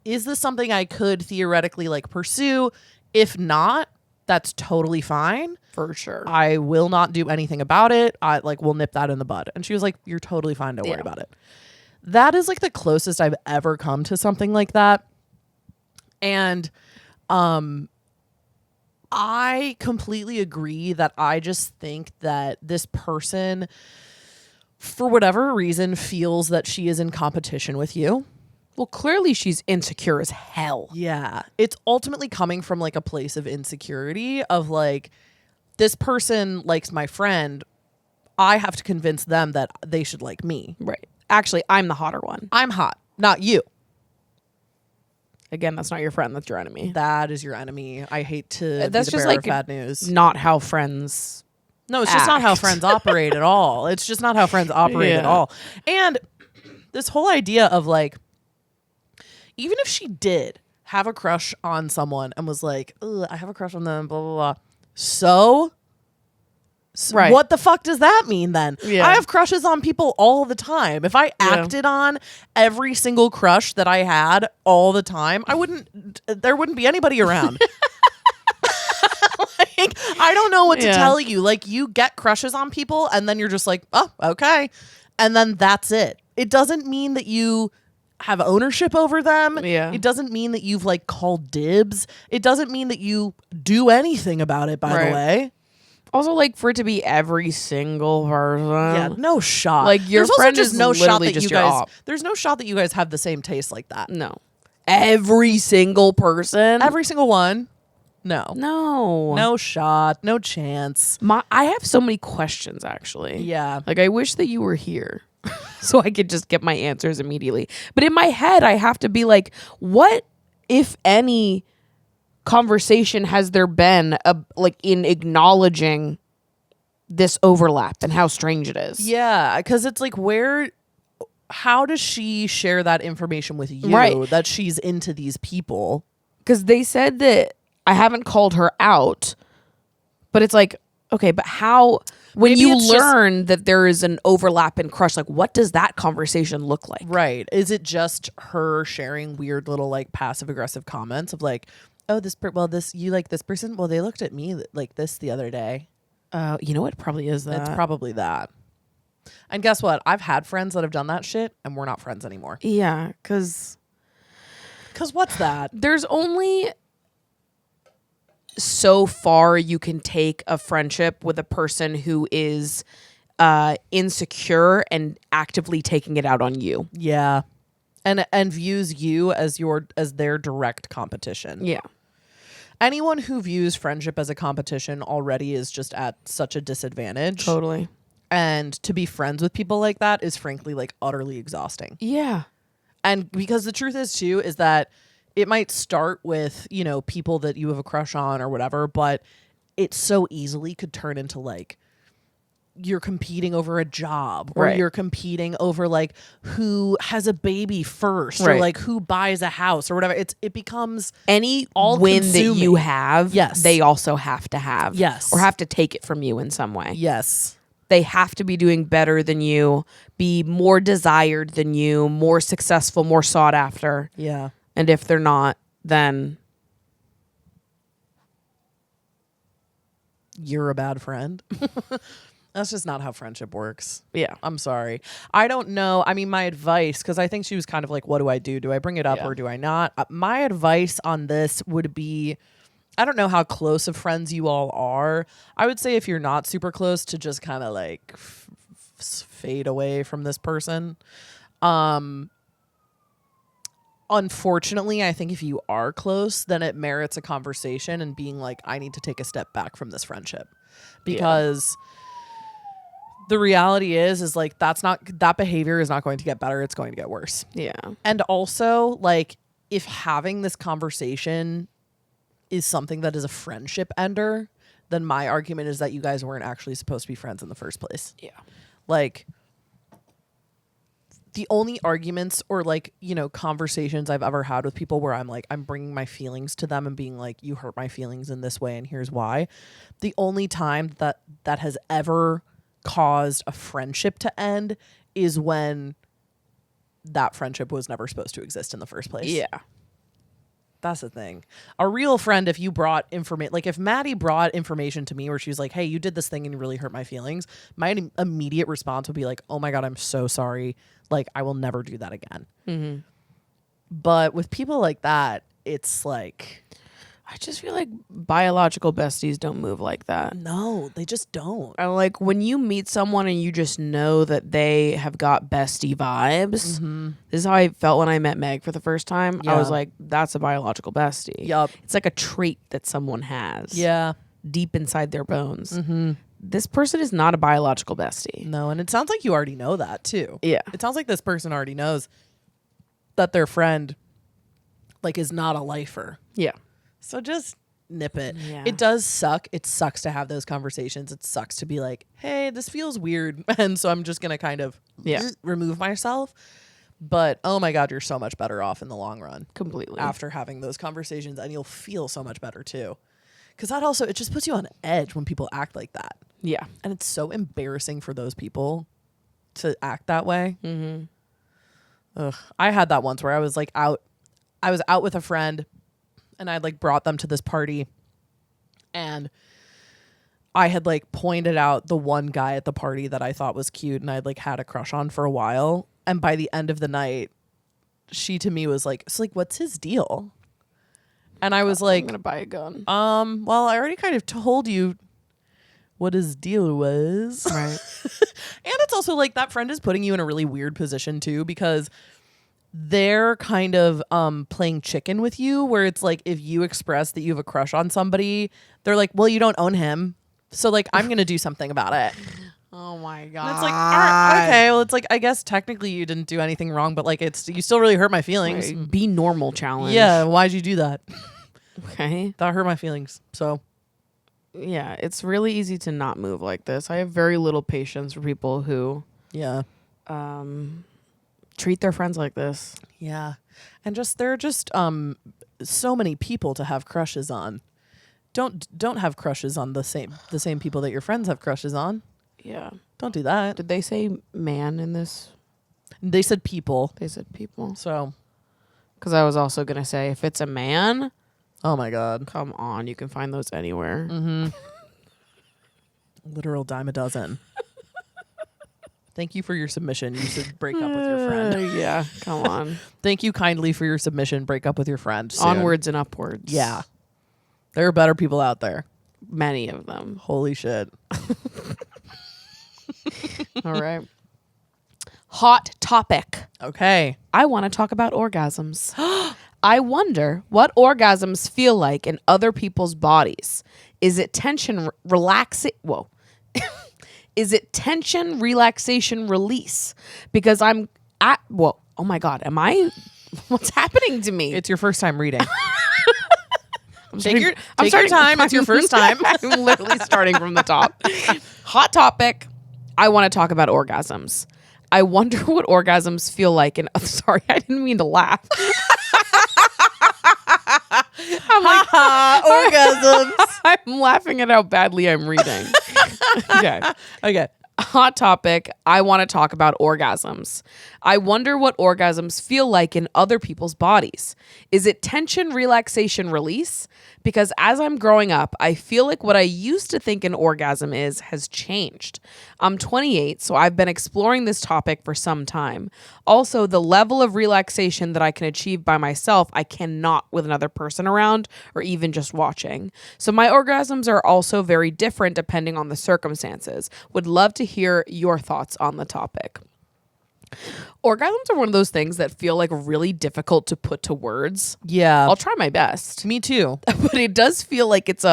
Speaker 2: is this something I could theoretically like pursue? If not, that's totally fine.
Speaker 1: For sure.
Speaker 2: I will not do anything about it. We'll nip that in the bud. And she was like, you're totally fine. Don't worry about it. That is like the closest I've ever come to something like that. And, I completely agree that I just think that this person, for whatever reason, feels that she is in competition with you.
Speaker 1: Well, clearly she's insecure as hell.
Speaker 2: Yeah. It's ultimately coming from like a place of insecurity of like, this person likes my friend. I have to convince them that they should like me.
Speaker 1: Right. Actually, I'm the hotter one.
Speaker 2: I'm hot, not you.
Speaker 1: Again, that's not your friend. That's your enemy.
Speaker 2: That is your enemy. I hate to
Speaker 1: That's
Speaker 2: be the
Speaker 1: just
Speaker 2: bearer
Speaker 1: like
Speaker 2: of bad news.
Speaker 1: Not how friends.
Speaker 2: No, it's just not how
Speaker 1: act.
Speaker 2: friends operate at all. It's just not how friends operate at
Speaker 1: Yeah.
Speaker 2: all. And this whole idea of like, even if she did have a crush on someone and was like, ugh, I have a crush on them, blah, blah, blah. So
Speaker 1: Right.
Speaker 2: what the fuck does that mean then?
Speaker 1: Yeah.
Speaker 2: I have crushes on people all the time. If I acted on every single crush that I had all the time, there wouldn't be anybody around. Like, I don't know what to tell you. Like, you get crushes on people and then you're just like, oh, okay. And then that's it. It doesn't mean that you have ownership over them.
Speaker 1: Yeah.
Speaker 2: It doesn't mean that you've like called dibs. It doesn't mean that you do anything about it, by the way.
Speaker 1: Also, like, for it to be every single person.
Speaker 2: Yeah, no shot.
Speaker 1: Like, your
Speaker 2: There's
Speaker 1: friend
Speaker 2: also just
Speaker 1: is
Speaker 2: no shot
Speaker 1: literally
Speaker 2: that
Speaker 1: just
Speaker 2: you
Speaker 1: your
Speaker 2: guys.
Speaker 1: op.
Speaker 2: There's no shot that you guys have the same taste like that.
Speaker 1: No. Every single person?
Speaker 2: Every single one. No.
Speaker 1: No.
Speaker 2: No shot. No chance.
Speaker 1: I have so many questions, actually.
Speaker 2: Yeah.
Speaker 1: Like, I wish that you were here so I could just get my answers immediately. But in my head, I have to be like, what, if any, conversation has there been like in acknowledging this overlap and how strange it is?
Speaker 2: Yeah, because it's like, how does she share that information with you,
Speaker 1: Right.
Speaker 2: that she's into these people?
Speaker 1: Because they said that I haven't called her out, but it's like, okay, but how, when
Speaker 2: Maybe
Speaker 1: you
Speaker 2: it's just-
Speaker 1: learn that there is an overlap and crush, like, what does that conversation look like?
Speaker 2: Right. Is it just her sharing weird little like passive aggressive comments of like, oh, you like this person? Well, they looked at me like this the other day.
Speaker 1: You know what? Probably is that.
Speaker 2: It's probably that. And guess what? I've had friends that have done that shit and we're not friends anymore.
Speaker 1: Yeah, because
Speaker 2: What's that?
Speaker 1: there's only so far you can take a friendship with a person who is insecure and actively taking it out on you.
Speaker 2: Yeah. And views you as their direct competition.
Speaker 1: Yeah.
Speaker 2: Anyone who views friendship as a competition already is just at such a disadvantage.
Speaker 1: Totally.
Speaker 2: And to be friends with people like that is frankly like utterly exhausting.
Speaker 1: Yeah.
Speaker 2: And because the truth is too is that it might start with, you know, people that you have a crush on or whatever, but it so easily could turn into like you're competing over a job, or
Speaker 1: Right.
Speaker 2: you're competing over like who has a baby first, or
Speaker 1: Right.
Speaker 2: like who buys a house or whatever. It becomes
Speaker 1: Any
Speaker 2: all
Speaker 1: win that you
Speaker 2: consuming.
Speaker 1: have,
Speaker 2: Yes.
Speaker 1: they also have to have.
Speaker 2: Yes.
Speaker 1: Or have to take it from you in some way.
Speaker 2: yes.
Speaker 1: They have to be doing better than you, be more desired than you, more successful, more sought after.
Speaker 2: Yeah.
Speaker 1: And if they're not, then
Speaker 2: You're a bad friend. That's just not how friendship works.
Speaker 1: yeah.
Speaker 2: I'm sorry. I don't know. I mean, my advice, because I think she was kind of like, what do I do? Do I bring it up
Speaker 1: Yeah.
Speaker 2: or do I not? My advice on this would be, I don't know how close of friends you all are. I would say if you're not super close, to just kind of like fade away from this person. Unfortunately, I think if you are close, then it merits a conversation and being like, I need to take a step back from this friendship, because the reality is like that behavior is not going to get better. It's going to get worse.
Speaker 1: Yeah.
Speaker 2: And also, like, if having this conversation is something that is a friendship ender, then my argument is that you guys weren't actually supposed to be friends in the first place.
Speaker 1: Yeah.
Speaker 2: Like, the only arguments or like, you know, conversations I've ever had with people where I'm like, I'm bringing my feelings to them and being like, you hurt my feelings in this way and here's why. The only time that has ever caused a friendship to end is when that friendship was never supposed to exist in the first place.
Speaker 1: Yeah.
Speaker 2: That's the thing. A real friend, if you brought information, like if Maddie brought information to me where she was like, hey, you did this thing and you really hurt my feelings, my immediate response would be like, oh my God, I'm so sorry. Like, I will never do that again.
Speaker 1: Mm-hmm.
Speaker 2: But with people like that, it's like,
Speaker 1: I just feel like biological besties don't move like that.
Speaker 2: No, they just don't.
Speaker 1: I like when you meet someone and you just know that they have got bestie vibes. This is how I felt when I met Meg for the first time. I was like, that's a biological bestie.
Speaker 2: Yup.
Speaker 1: It's like a trait that someone has.
Speaker 2: Yeah.
Speaker 1: Deep inside their bones. This person is not a biological bestie.
Speaker 2: No, and it sounds like you already know that too.
Speaker 1: Yeah.
Speaker 2: It sounds like this person already knows that their friend like is not a lifer.
Speaker 1: Yeah.
Speaker 2: So just nip it.
Speaker 1: Yeah.
Speaker 2: It does suck. It sucks to have those conversations. It sucks to be like, hey, this feels weird. And so I'm just going to kind of remove myself. But oh my God, you're so much better off in the long run.
Speaker 1: Completely.
Speaker 2: After having those conversations, and you'll feel so much better too. Because that also, it just puts you on edge when people act like that.
Speaker 1: Yeah.
Speaker 2: And it's so embarrassing for those people to act that way. Ugh. I had that once where I was like out. I was out with a friend and I'd like brought them to this party and I had like pointed out the one guy at the party that I thought was cute and I'd like had a crush on for a while. And by the end of the night, she to me was like, so like, what's his deal? And I was like,
Speaker 1: I'm going to buy a gun.
Speaker 2: Well, I already kind of told you what his deal was.
Speaker 1: Right.
Speaker 2: And it's also like that friend is putting you in a really weird position too, because they're kind of playing chicken with you, where it's like if you express that you have a crush on somebody, they're like, well, you don't own him. So like, I'm going to do something about it.
Speaker 1: Oh my God.
Speaker 2: And it's like, all right, okay, well, it's like, I guess technically you didn't do anything wrong, but like it's, you still really hurt my feelings.
Speaker 1: Right. Be normal challenge.
Speaker 2: Yeah. Why'd you do that?
Speaker 1: Okay.
Speaker 2: That hurt my feelings. So
Speaker 1: Yeah. It's really easy to not move like this. I have very little patience for people who
Speaker 2: yeah.
Speaker 1: treat their friends like this.
Speaker 2: Yeah. And just they're just so many people to have crushes on. Don't have crushes on the same people that your friends have crushes on.
Speaker 1: Yeah.
Speaker 2: Don't do that.
Speaker 1: Did they say man in this?
Speaker 2: They said people.
Speaker 1: They said people.
Speaker 2: So,
Speaker 1: Because I was also going to say, if it's a man,
Speaker 2: oh my God.
Speaker 1: come on. You can find those anywhere.
Speaker 2: Literal dime a dozen. Thank you for your submission. You should break up with your friend.
Speaker 1: Yeah. Come on.
Speaker 2: Thank you kindly for your submission. Break up with your friend soon.
Speaker 1: Onwards and upwards.
Speaker 2: Yeah. There are better people out there.
Speaker 1: Many of them.
Speaker 2: Holy shit.
Speaker 1: All right. Hot topic.
Speaker 2: Okay.
Speaker 1: I want to talk about orgasms. I wonder what orgasms feel like in other people's bodies. Is it tension Whoa. Is it tension, relaxation, release? Because I'm at, oh my God, what's happening to me?
Speaker 2: It's your first time reading.
Speaker 1: Take
Speaker 2: your time. It's your first time.
Speaker 1: I'm literally starting from the top. Hot topic. I want to talk about orgasms. I wonder what orgasms feel like in, sorry, I didn't mean to laugh. I'm like,
Speaker 2: orgasms.
Speaker 1: I'm laughing at how badly I'm reading. Okay. Hot topic. I want to talk about orgasms. I wonder what orgasms feel like in other people's bodies. Is it tension, relaxation, release? Because as I'm growing up, I feel like what I used to think an orgasm has changed. I'm 28, so I've been exploring this topic for some time. Also, the level of relaxation that I can achieve by myself, I cannot with another person around or even just watching. So my orgasms are also very different depending on the circumstances. Would love to hear your thoughts on the topic. Orgasms are one of those things that feel like really difficult to put to words.
Speaker 2: Yeah.
Speaker 1: I'll try my best.
Speaker 2: Me too.
Speaker 1: But it does feel like it's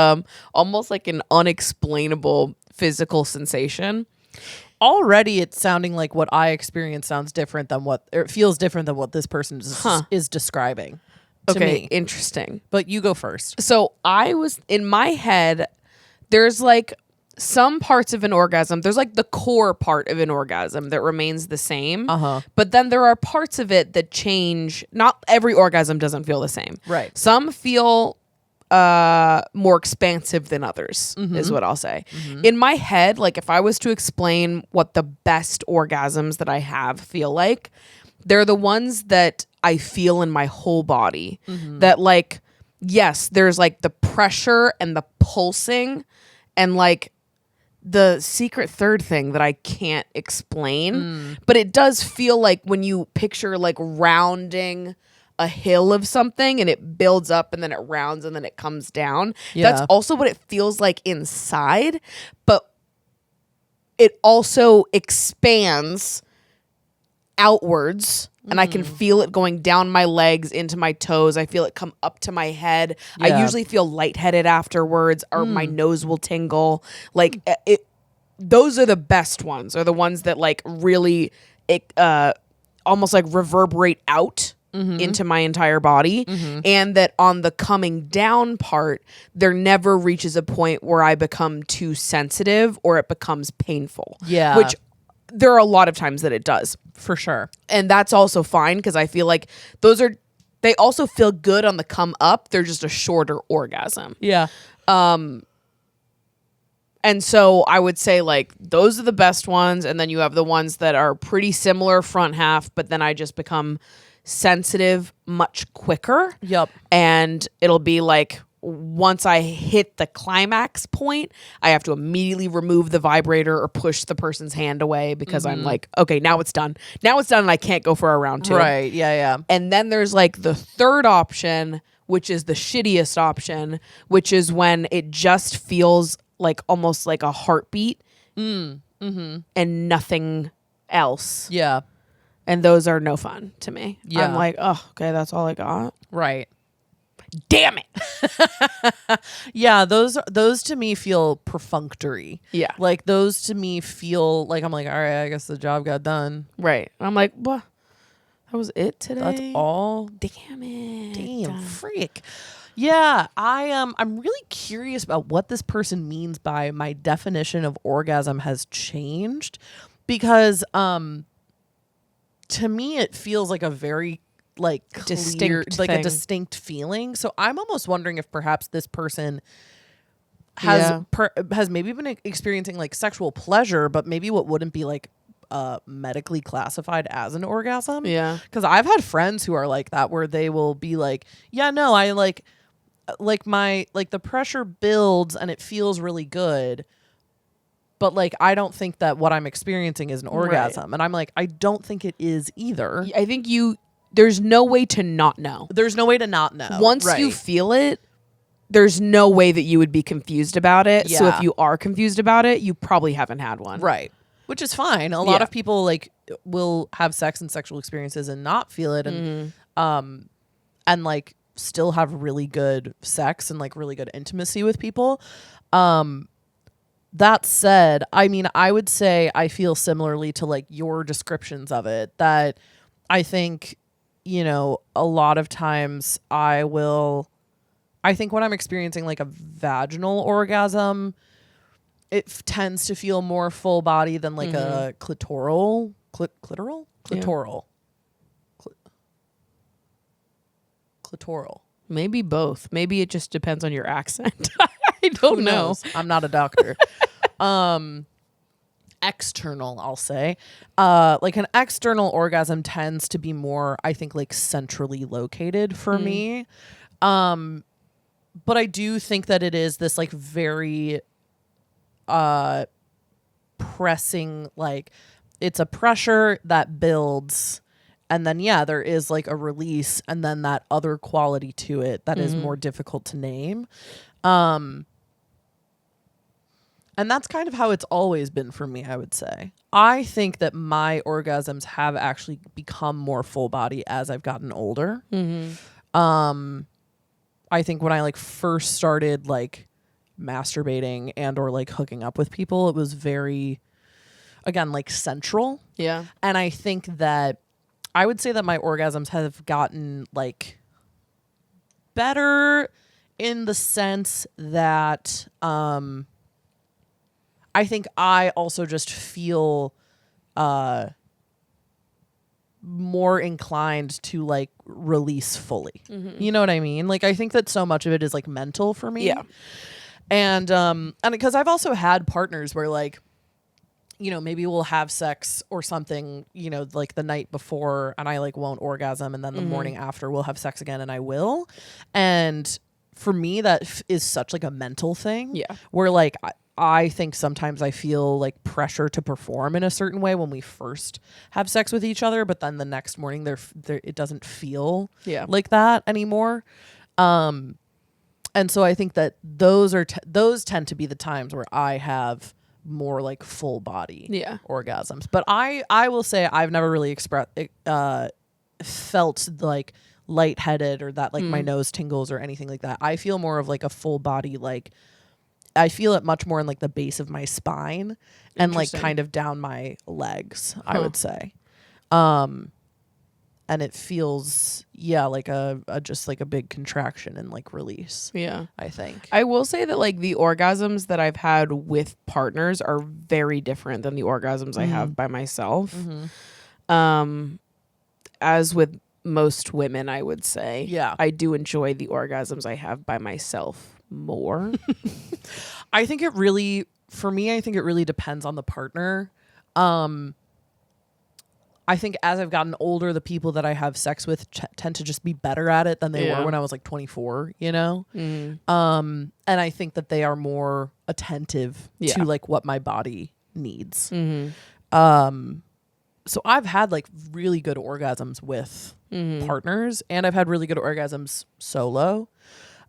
Speaker 1: almost like an unexplainable physical sensation.
Speaker 2: Already it's sounding like what I experience sounds different than it feels different than what this person is describing to me.
Speaker 1: Interesting.
Speaker 2: But you go first.
Speaker 1: So I was in my head, there's like some parts of an orgasm, there's like the core part of an orgasm that remains the same. But then there are parts of it that change. Not every orgasm doesn't feel the same.
Speaker 2: Right.
Speaker 1: Some feel more expansive than others, is what I'll say. In my head, like if I was to explain what the best orgasms that I have feel like, they're the ones that I feel in my whole body. That like, yes, there's like the pressure and the pulsing and like the secret third thing that I can't explain, but it does feel like when you picture like rounding a hill of something and it builds up and then it rounds and then it comes down.
Speaker 2: Yeah.
Speaker 1: That's also what it feels like inside, but it also expands outwards and I can feel it going down my legs into my toes. I feel it come up to my head.
Speaker 2: Yeah.
Speaker 1: I usually feel lightheaded afterwards, or my nose will tingle. Like it, those are the best ones, are the ones that like really almost like reverberate out into my entire body. And that on the coming down part, there never reaches a point where I become too sensitive or it becomes painful.
Speaker 2: Yeah.
Speaker 1: Which there are a lot of times that it does.
Speaker 2: For sure.
Speaker 1: And that's also fine because I feel like they also feel good on the come up. They're just a shorter orgasm.
Speaker 2: Yeah.
Speaker 1: And so I would say like those are the best ones. And then you have the ones that are pretty similar front half, but then I just become sensitive much quicker.
Speaker 2: Yep.
Speaker 1: And it'll be like once I hit the climax point, I have to immediately remove the vibrator or push the person's hand away because I'm like, okay, now it's done. Now it's done and I can't go for a round two.
Speaker 2: Right. Yeah. Yeah.
Speaker 1: And then there's like the third option, which is the shittiest option, which is when it just feels like almost like a heartbeat and nothing else.
Speaker 2: Yeah.
Speaker 1: And those are no fun to me.
Speaker 2: Yeah.
Speaker 1: I'm like, oh, okay, that's all I got.
Speaker 2: Right.
Speaker 1: Damn it.
Speaker 2: Yeah, those to me feel perfunctory.
Speaker 1: Yeah.
Speaker 2: Like those to me feel like I'm like, all right, I guess the job got done.
Speaker 1: Right. I'm like, what? That was it today?
Speaker 2: That's all.
Speaker 1: Damn it.
Speaker 2: Damn, freak. Yeah, I'm really curious about what this person means by my definition of orgasm has changed, because to me it feels like a very like clear,
Speaker 1: distinct
Speaker 2: like
Speaker 1: thing.
Speaker 2: a distinct feeling. So I'm almost wondering if perhaps this person has has maybe been experiencing like sexual pleasure, but maybe what wouldn't be like medically classified as an orgasm.
Speaker 1: Yeah.
Speaker 2: Because I've had friends who are like that, where they will be like, yeah, no, I like my like the pressure builds and it feels really good, but like I don't think that what I'm experiencing is an orgasm. And I'm like, I don't think it is either.
Speaker 1: I think there's no way to not know.
Speaker 2: There's no way to not know.
Speaker 1: Once you feel it, there's no way that you would be confused about it. So
Speaker 2: Yeah.
Speaker 1: if you are confused about it, you probably haven't had one.
Speaker 2: Right. Which is fine. A lot
Speaker 1: Yeah.
Speaker 2: of people like will have sex and sexual experiences and not feel it, and and like still have really good sex and like really good intimacy with people. That said, I mean, I would say I feel similarly to like your descriptions of it, that I think, you know, a lot of times I think when I'm experiencing like a vaginal orgasm, it tends to feel more full body than like a clitoral.
Speaker 1: Maybe both. Maybe it just depends on your accent. I don't
Speaker 2: Who
Speaker 1: know.
Speaker 2: knows? I'm not a doctor. External, I'll say. Like an external orgasm tends to be more, I think, like centrally located for me. But I do think that it is this like very pressing, like it's a pressure that builds, and then there is like a release, and then that other quality to it that is more difficult to name. And that's kind of how it's always been for me, I would say. I think that my orgasms have actually become more full body as I've gotten older. I think when I like first started like masturbating and or like hooking up with people, it was very, again, like central.
Speaker 1: Yeah.
Speaker 2: And I think that I would say that my orgasms have gotten like better in the sense that I think I also just feel more inclined to like release fully. You know what I mean? Like I think that so much of it is like mental for me.
Speaker 1: Yeah.
Speaker 2: And because I've also had partners where like, you know, maybe we'll have sex or something, you know, like the night before, and I like won't orgasm, and then the morning after we'll have sex again and I will. And for me, that is such like a mental thing.
Speaker 1: Yeah.
Speaker 2: Where like I think sometimes I feel like pressure to perform in a certain way when we first have sex with each other, but then the next morning it doesn't feel like that anymore. And so I think that those tend to be the times where I have more like full body orgasms. But I will say I've never really felt like lightheaded or that like my nose tingles or anything like that. I feel more of like a full body, like I feel it much more in like the base of my spine and like kind of down my legs, I would say. And it feels like a just like a big contraction and like release. Yeah. I think.
Speaker 1: I will say that like the orgasms that I've had with partners are very different than the orgasms I have by myself. As with most women, I would say. Yeah. I do enjoy the orgasms I have by myself more.
Speaker 2: I think it really depends on the partner. I think as I've gotten older, the people that I have sex with tend to just be better at it than they were when I was like 24, you know? And I think that they are more attentive to like what my body needs. So I've had like really good orgasms with partners, and I've had really good orgasms solo.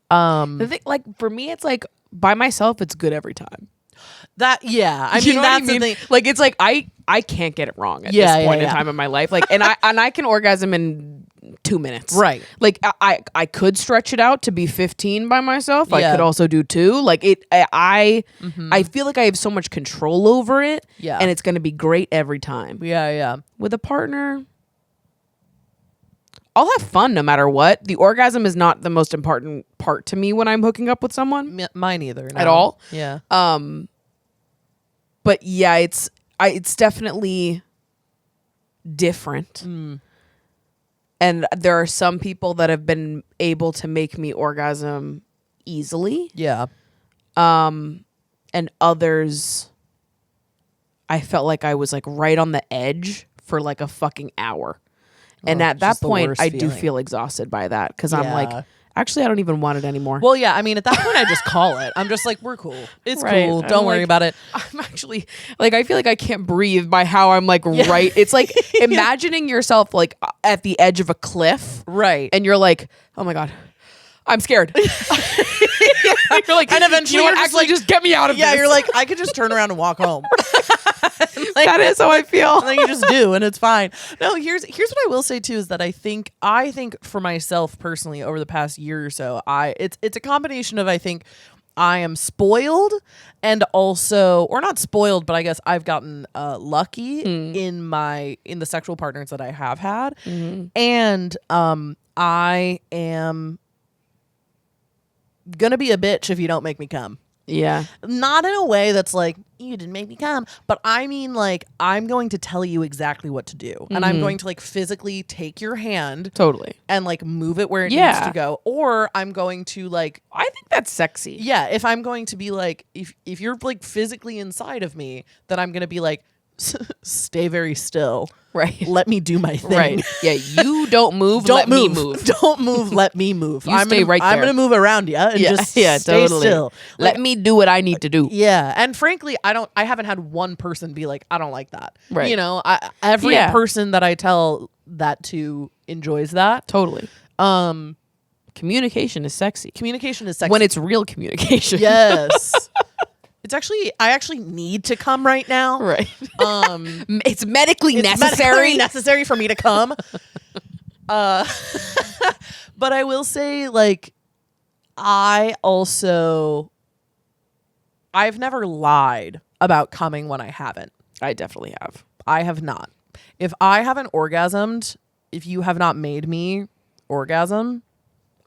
Speaker 1: The thing, like for me, it's like by myself, it's good every time.
Speaker 2: I mean, that's the thing.
Speaker 1: Like it's like I can't get it wrong at this point in time in my life. Like, and I can orgasm in 2 minutes.
Speaker 2: Right.
Speaker 1: Like I could stretch it out to be 15 by myself. I could also do 2. Like I feel like I have so much control over it. Yeah. And it's going to be great every time.
Speaker 2: Yeah. Yeah.
Speaker 1: With a partner, I'll have fun no matter what. The orgasm is not the most important part to me when I'm hooking up with someone.
Speaker 2: Mine either. No.
Speaker 1: At all.
Speaker 2: Yeah.
Speaker 1: But yeah, it's definitely different. And there are some people that have been able to make me orgasm easily. Yeah. And others, I felt like I was like right on the edge for like a fucking hour. And at that point, I do feel exhausted by that because I'm like, actually, I don't even want it anymore.
Speaker 2: Well, yeah. I mean, at that point, I just call it. I'm just like, we're cool. It's cool. Don't worry about it.
Speaker 1: I'm actually like, I feel like I can't breathe by how I'm like right. It's like imagining yourself like at the edge of a cliff.
Speaker 2: Right.
Speaker 1: And you're like, oh my God, I'm scared. You're like,
Speaker 2: and eventually
Speaker 1: you're actually just get me out of this.
Speaker 2: Yeah, you're like, I could just turn around and walk home.
Speaker 1: Like, that is how I feel.
Speaker 2: And then you just do, and it's fine. No, here's what I will say too is that I think for myself personally over the past year or so, it's a combination of I think I am spoiled and also, or not spoiled, but I guess I've gotten lucky in the sexual partners that I have had, and I am gonna be a bitch if you don't make me come.
Speaker 1: Yeah.
Speaker 2: Not in a way that's like, you didn't make me come, but I mean like, I'm going to tell you exactly what to do. And I'm going to like physically take your hand.
Speaker 1: Totally.
Speaker 2: And like move it where it needs to go. Or I'm going to like,
Speaker 1: I think that's sexy.
Speaker 2: Yeah. If I'm going to be like, if you're like physically inside of me, then I'm going to be like, stay very still.
Speaker 1: Right.
Speaker 2: Let me do my thing.
Speaker 1: Right. Yeah. You don't move. Let me move.
Speaker 2: Don't move. Let me move.
Speaker 1: Stay right there.
Speaker 2: I'm going to move around you and just stay
Speaker 1: totally.
Speaker 2: still.
Speaker 1: Let me do what I need to do.
Speaker 2: Yeah. And frankly, I haven't had one person be like, I don't like that.
Speaker 1: Right.
Speaker 2: You know, every person that I tell that to enjoys that.
Speaker 1: Totally. Communication is sexy.
Speaker 2: Communication is sexy.
Speaker 1: When it's real communication.
Speaker 2: Yes. I actually need to come right now.
Speaker 1: Right. It's medically
Speaker 2: necessary for me to come. But I will say, like, I've never lied about coming when I haven't.
Speaker 1: I definitely have.
Speaker 2: I have not. If I haven't orgasmed, if you have not made me orgasm,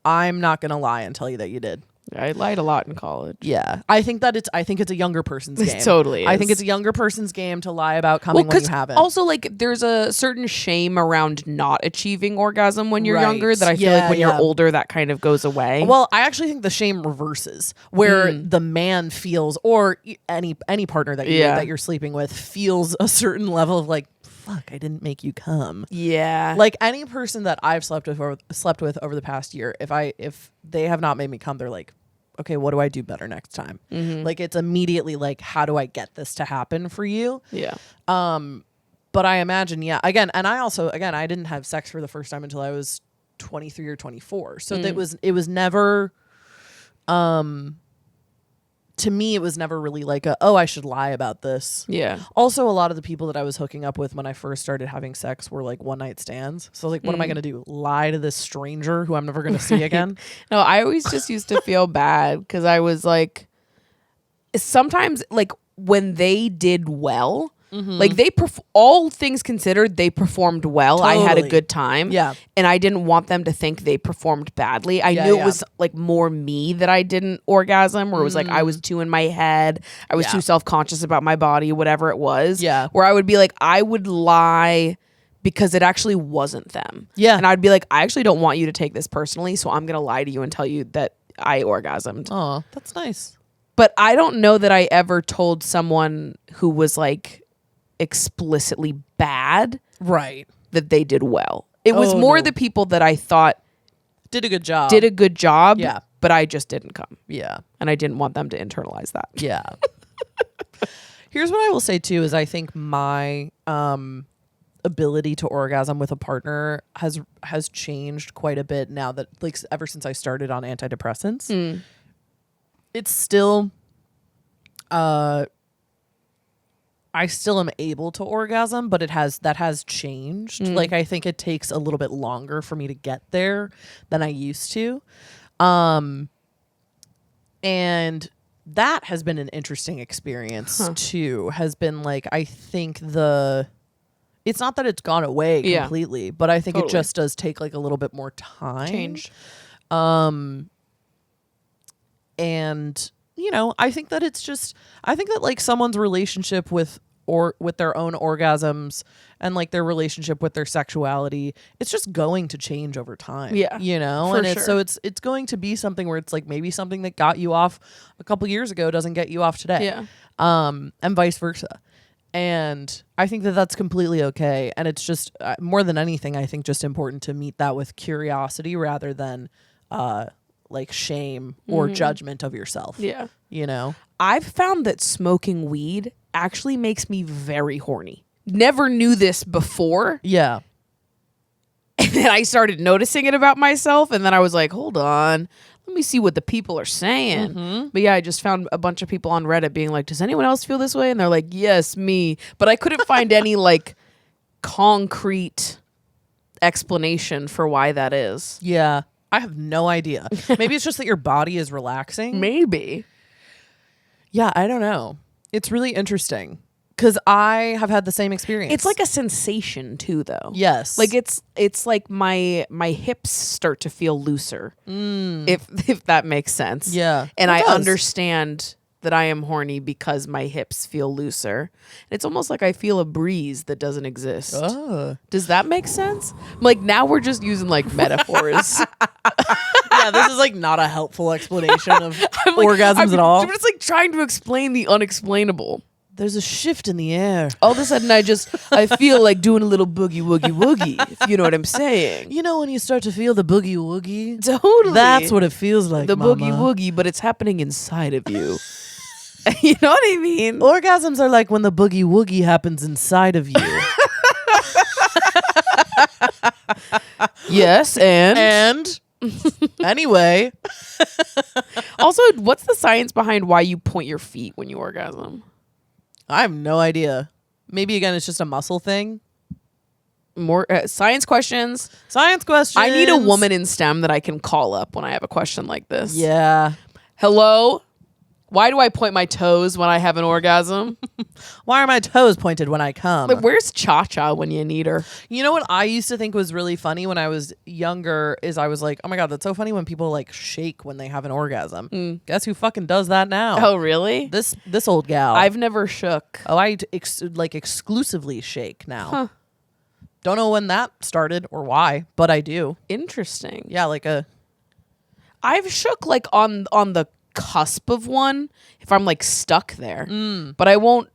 Speaker 2: I'm not going to lie and tell you that you did.
Speaker 1: I lied a lot in college.
Speaker 2: Yeah. I think it's a younger person's game.
Speaker 1: It totally is.
Speaker 2: I think it's a younger person's game to lie about coming when you haven't.
Speaker 1: Also, like, there's a certain shame around not achieving orgasm when you're younger that I feel like when you're older, that kind of goes away.
Speaker 2: Well, I actually think the shame reverses, where the man feels, or any partner that you're sleeping with feels a certain level of like, fuck, I didn't make you come.
Speaker 1: Yeah.
Speaker 2: Like any person that I've slept with over the past year, if they have not made me come, they're like, okay, what do I do better next time? Like it's immediately like, how do I get this to happen for you?
Speaker 1: Yeah.
Speaker 2: But I imagine, again, and I also, again, I didn't have sex for the first time until I was 23 or 24. So it was never, to me, it was never really like I should lie about this.
Speaker 1: Yeah.
Speaker 2: Also, a lot of the people that I was hooking up with when I first started having sex were like one night stands. So like, what am I going to do? Lie to this stranger who I'm never going to see again?
Speaker 1: No, I always just used to feel bad because I was like, sometimes like when they did well, like they all things considered, they performed well.
Speaker 2: Totally.
Speaker 1: I had a good time.
Speaker 2: Yeah.
Speaker 1: And I didn't want them to think they performed badly. I knew it was like more me that I didn't orgasm, or it was like I was too in my head. I was too self-conscious about my body, whatever it was.
Speaker 2: Yeah.
Speaker 1: Where I would be like, I would lie because it actually wasn't them.
Speaker 2: Yeah.
Speaker 1: And I'd be like, I actually don't want you to take this personally, so I'm going to lie to you and tell you that I orgasmed.
Speaker 2: Oh, that's nice.
Speaker 1: But I don't know that I ever told someone who was like explicitly bad
Speaker 2: Right.
Speaker 1: that they did well. It was more
Speaker 2: no.
Speaker 1: the people that I thought
Speaker 2: Did a good job.
Speaker 1: did a good job,
Speaker 2: Yeah.
Speaker 1: but I just didn't come.
Speaker 2: Yeah.
Speaker 1: And I didn't want them to internalize that.
Speaker 2: Yeah. Here's what I will say too is I think my ability to orgasm with a partner has changed quite a bit now that like ever since I started on antidepressants. It's still I still am able to orgasm, but that has changed. Like I think it takes a little bit longer for me to get there than I used to. And that has been an interesting experience too. Has been like, I think it's not that it's gone away completely, but I think it just does take like a little bit more time.
Speaker 1: Change.
Speaker 2: And you know, I think that like someone's relationship with their own orgasms and like their relationship with their sexuality, it's just going to change over time.
Speaker 1: Yeah,
Speaker 2: you know,
Speaker 1: for
Speaker 2: and
Speaker 1: sure.
Speaker 2: it's going to be something where it's like maybe something that got you off a couple years ago doesn't get you off today.
Speaker 1: Yeah.
Speaker 2: And vice versa. And I think that that's completely okay. And it's just more than anything, I think just important to meet that with curiosity rather than like shame or judgment of yourself.
Speaker 1: Yeah.
Speaker 2: You know?
Speaker 1: I've found that smoking weed actually makes me very horny. Never knew this before.
Speaker 2: Yeah.
Speaker 1: And then I started noticing it about myself. And then I was like, hold on. Let me see what the people are saying. But yeah, I just found a bunch of people on Reddit being like, does anyone else feel this way? And they're like, yes, me. But I couldn't find any like concrete explanation for why that is.
Speaker 2: Yeah. I have no idea. Maybe it's just that your body is relaxing.
Speaker 1: Maybe.
Speaker 2: Yeah, I don't know. It's really interesting because I have had the same experience.
Speaker 1: It's like a sensation too, though.
Speaker 2: Yes.
Speaker 1: Like it's like my hips start to feel looser, if that makes sense.
Speaker 2: Yeah,
Speaker 1: and
Speaker 2: it
Speaker 1: I
Speaker 2: does.
Speaker 1: understand that I am horny because my hips feel looser. It's almost like I feel a breeze that doesn't exist. Does that make sense? Like now we're just using like metaphors.
Speaker 2: Yeah, this is like not a helpful explanation of
Speaker 1: I'm like-
Speaker 2: orgasms at all.
Speaker 1: I'm just like trying to explain the unexplainable.
Speaker 2: There's a shift in the air.
Speaker 1: All of a sudden, I feel like doing a little boogie woogie woogie, if you know what I'm saying.
Speaker 2: You know when you start to feel the boogie woogie?
Speaker 1: Totally.
Speaker 2: That's what it feels like,
Speaker 1: the
Speaker 2: mama.
Speaker 1: boogie woogie, but it's happening inside of you. You know what I mean?
Speaker 2: Orgasms are like when the boogie woogie happens inside of you.
Speaker 1: Yes,
Speaker 2: And anyway.
Speaker 1: also, what's the science behind why you point your feet when you orgasm?
Speaker 2: I have no idea. Maybe again, it's just a muscle thing.
Speaker 1: More science questions.
Speaker 2: Science questions.
Speaker 1: I need a woman in STEM that I can call up when I have a question like this.
Speaker 2: Yeah.
Speaker 1: Hello? Why do I point my toes when I have an orgasm?
Speaker 2: Why are my toes pointed when I come?
Speaker 1: Like, where's Cha-Cha when you need her?
Speaker 2: You know what I used to think was really funny when I was younger is I was like, oh my God, that's so funny when people like shake when they have an orgasm. Guess who fucking does that now?
Speaker 1: Oh, really?
Speaker 2: This old gal.
Speaker 1: I've never shook.
Speaker 2: Oh, I exclusively shake now. Huh. Don't know when that started or why, but I do.
Speaker 1: Interesting.
Speaker 2: Yeah, like
Speaker 1: I've shook like on the cusp of one if I'm like stuck there, but I won't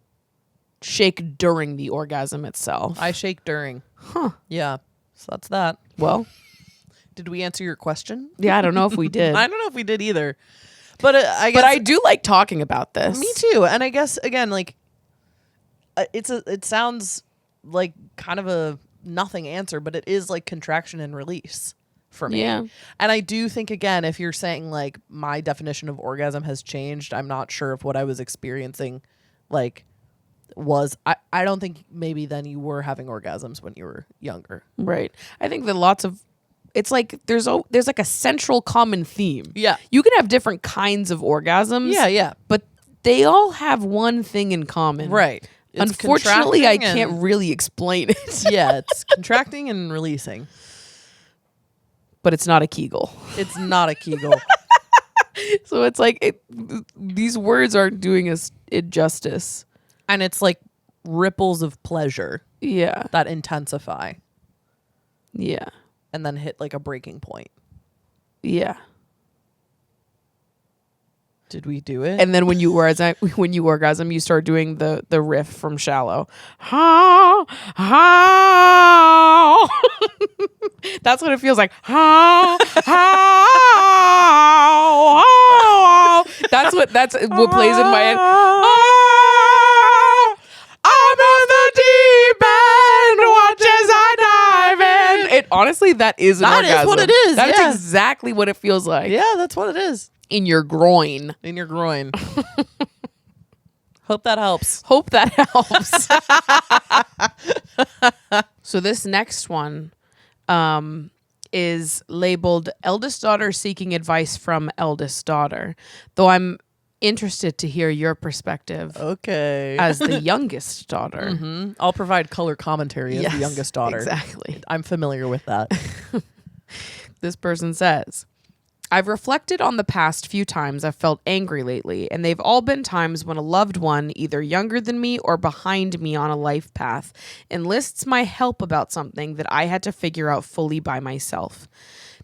Speaker 1: shake during the orgasm itself.
Speaker 2: I shake during. Huh. Yeah. So that's that.
Speaker 1: Well,
Speaker 2: did we answer your question?
Speaker 1: yeah, I don't know if we did.
Speaker 2: I don't know if we did either. But I guess,
Speaker 1: But I do like talking about this.
Speaker 2: me too. And I guess again, like it sounds like kind of a nothing answer, but it is like contraction and release for me.
Speaker 1: Yeah.
Speaker 2: And I do think, again, if you're saying like my definition of orgasm has changed, I'm not sure if what I was experiencing like was I don't think maybe then you were having orgasms when you were younger.
Speaker 1: Right. I think that it's like there's like a central common theme.
Speaker 2: Yeah.
Speaker 1: You can have different kinds of orgasms.
Speaker 2: Yeah.
Speaker 1: But they all have one thing in common.
Speaker 2: Right. It's
Speaker 1: Unfortunately, I
Speaker 2: contracting
Speaker 1: can't really explain it.
Speaker 2: Yeah, it's contracting and releasing.
Speaker 1: But it's not a Kegel.
Speaker 2: It's not a Kegel.
Speaker 1: So it's like these words aren't doing us it justice.
Speaker 2: And it's like ripples of pleasure
Speaker 1: Yeah.
Speaker 2: that intensify
Speaker 1: Yeah.
Speaker 2: and then hit like a breaking point.
Speaker 1: Yeah.
Speaker 2: Did we do it?
Speaker 1: And then when you orgasm, you start doing the riff from Shallow. How? That's what it feels like. How? That's what plays in my head. I'm on the deep end, watch as I dive in. It honestly, that is an orgasm.
Speaker 2: That is what it is.
Speaker 1: That's
Speaker 2: yeah.
Speaker 1: exactly what it feels like.
Speaker 2: Yeah, that's what it is.
Speaker 1: In your groin.
Speaker 2: In your groin. Hope that helps.
Speaker 1: Hope that helps. So this next one is labeled eldest daughter seeking advice from eldest daughter. Though I'm interested to hear your perspective.
Speaker 2: Okay.
Speaker 1: As the youngest daughter.
Speaker 2: Mm-hmm. I'll provide color commentary as the youngest daughter.
Speaker 1: Exactly.
Speaker 2: I'm familiar with that.
Speaker 1: This person says, I've reflected on the past few times I've felt angry lately, and they've all been times when a loved one, either younger than me or behind me on a life path, enlists my help about something that I had to figure out fully by myself.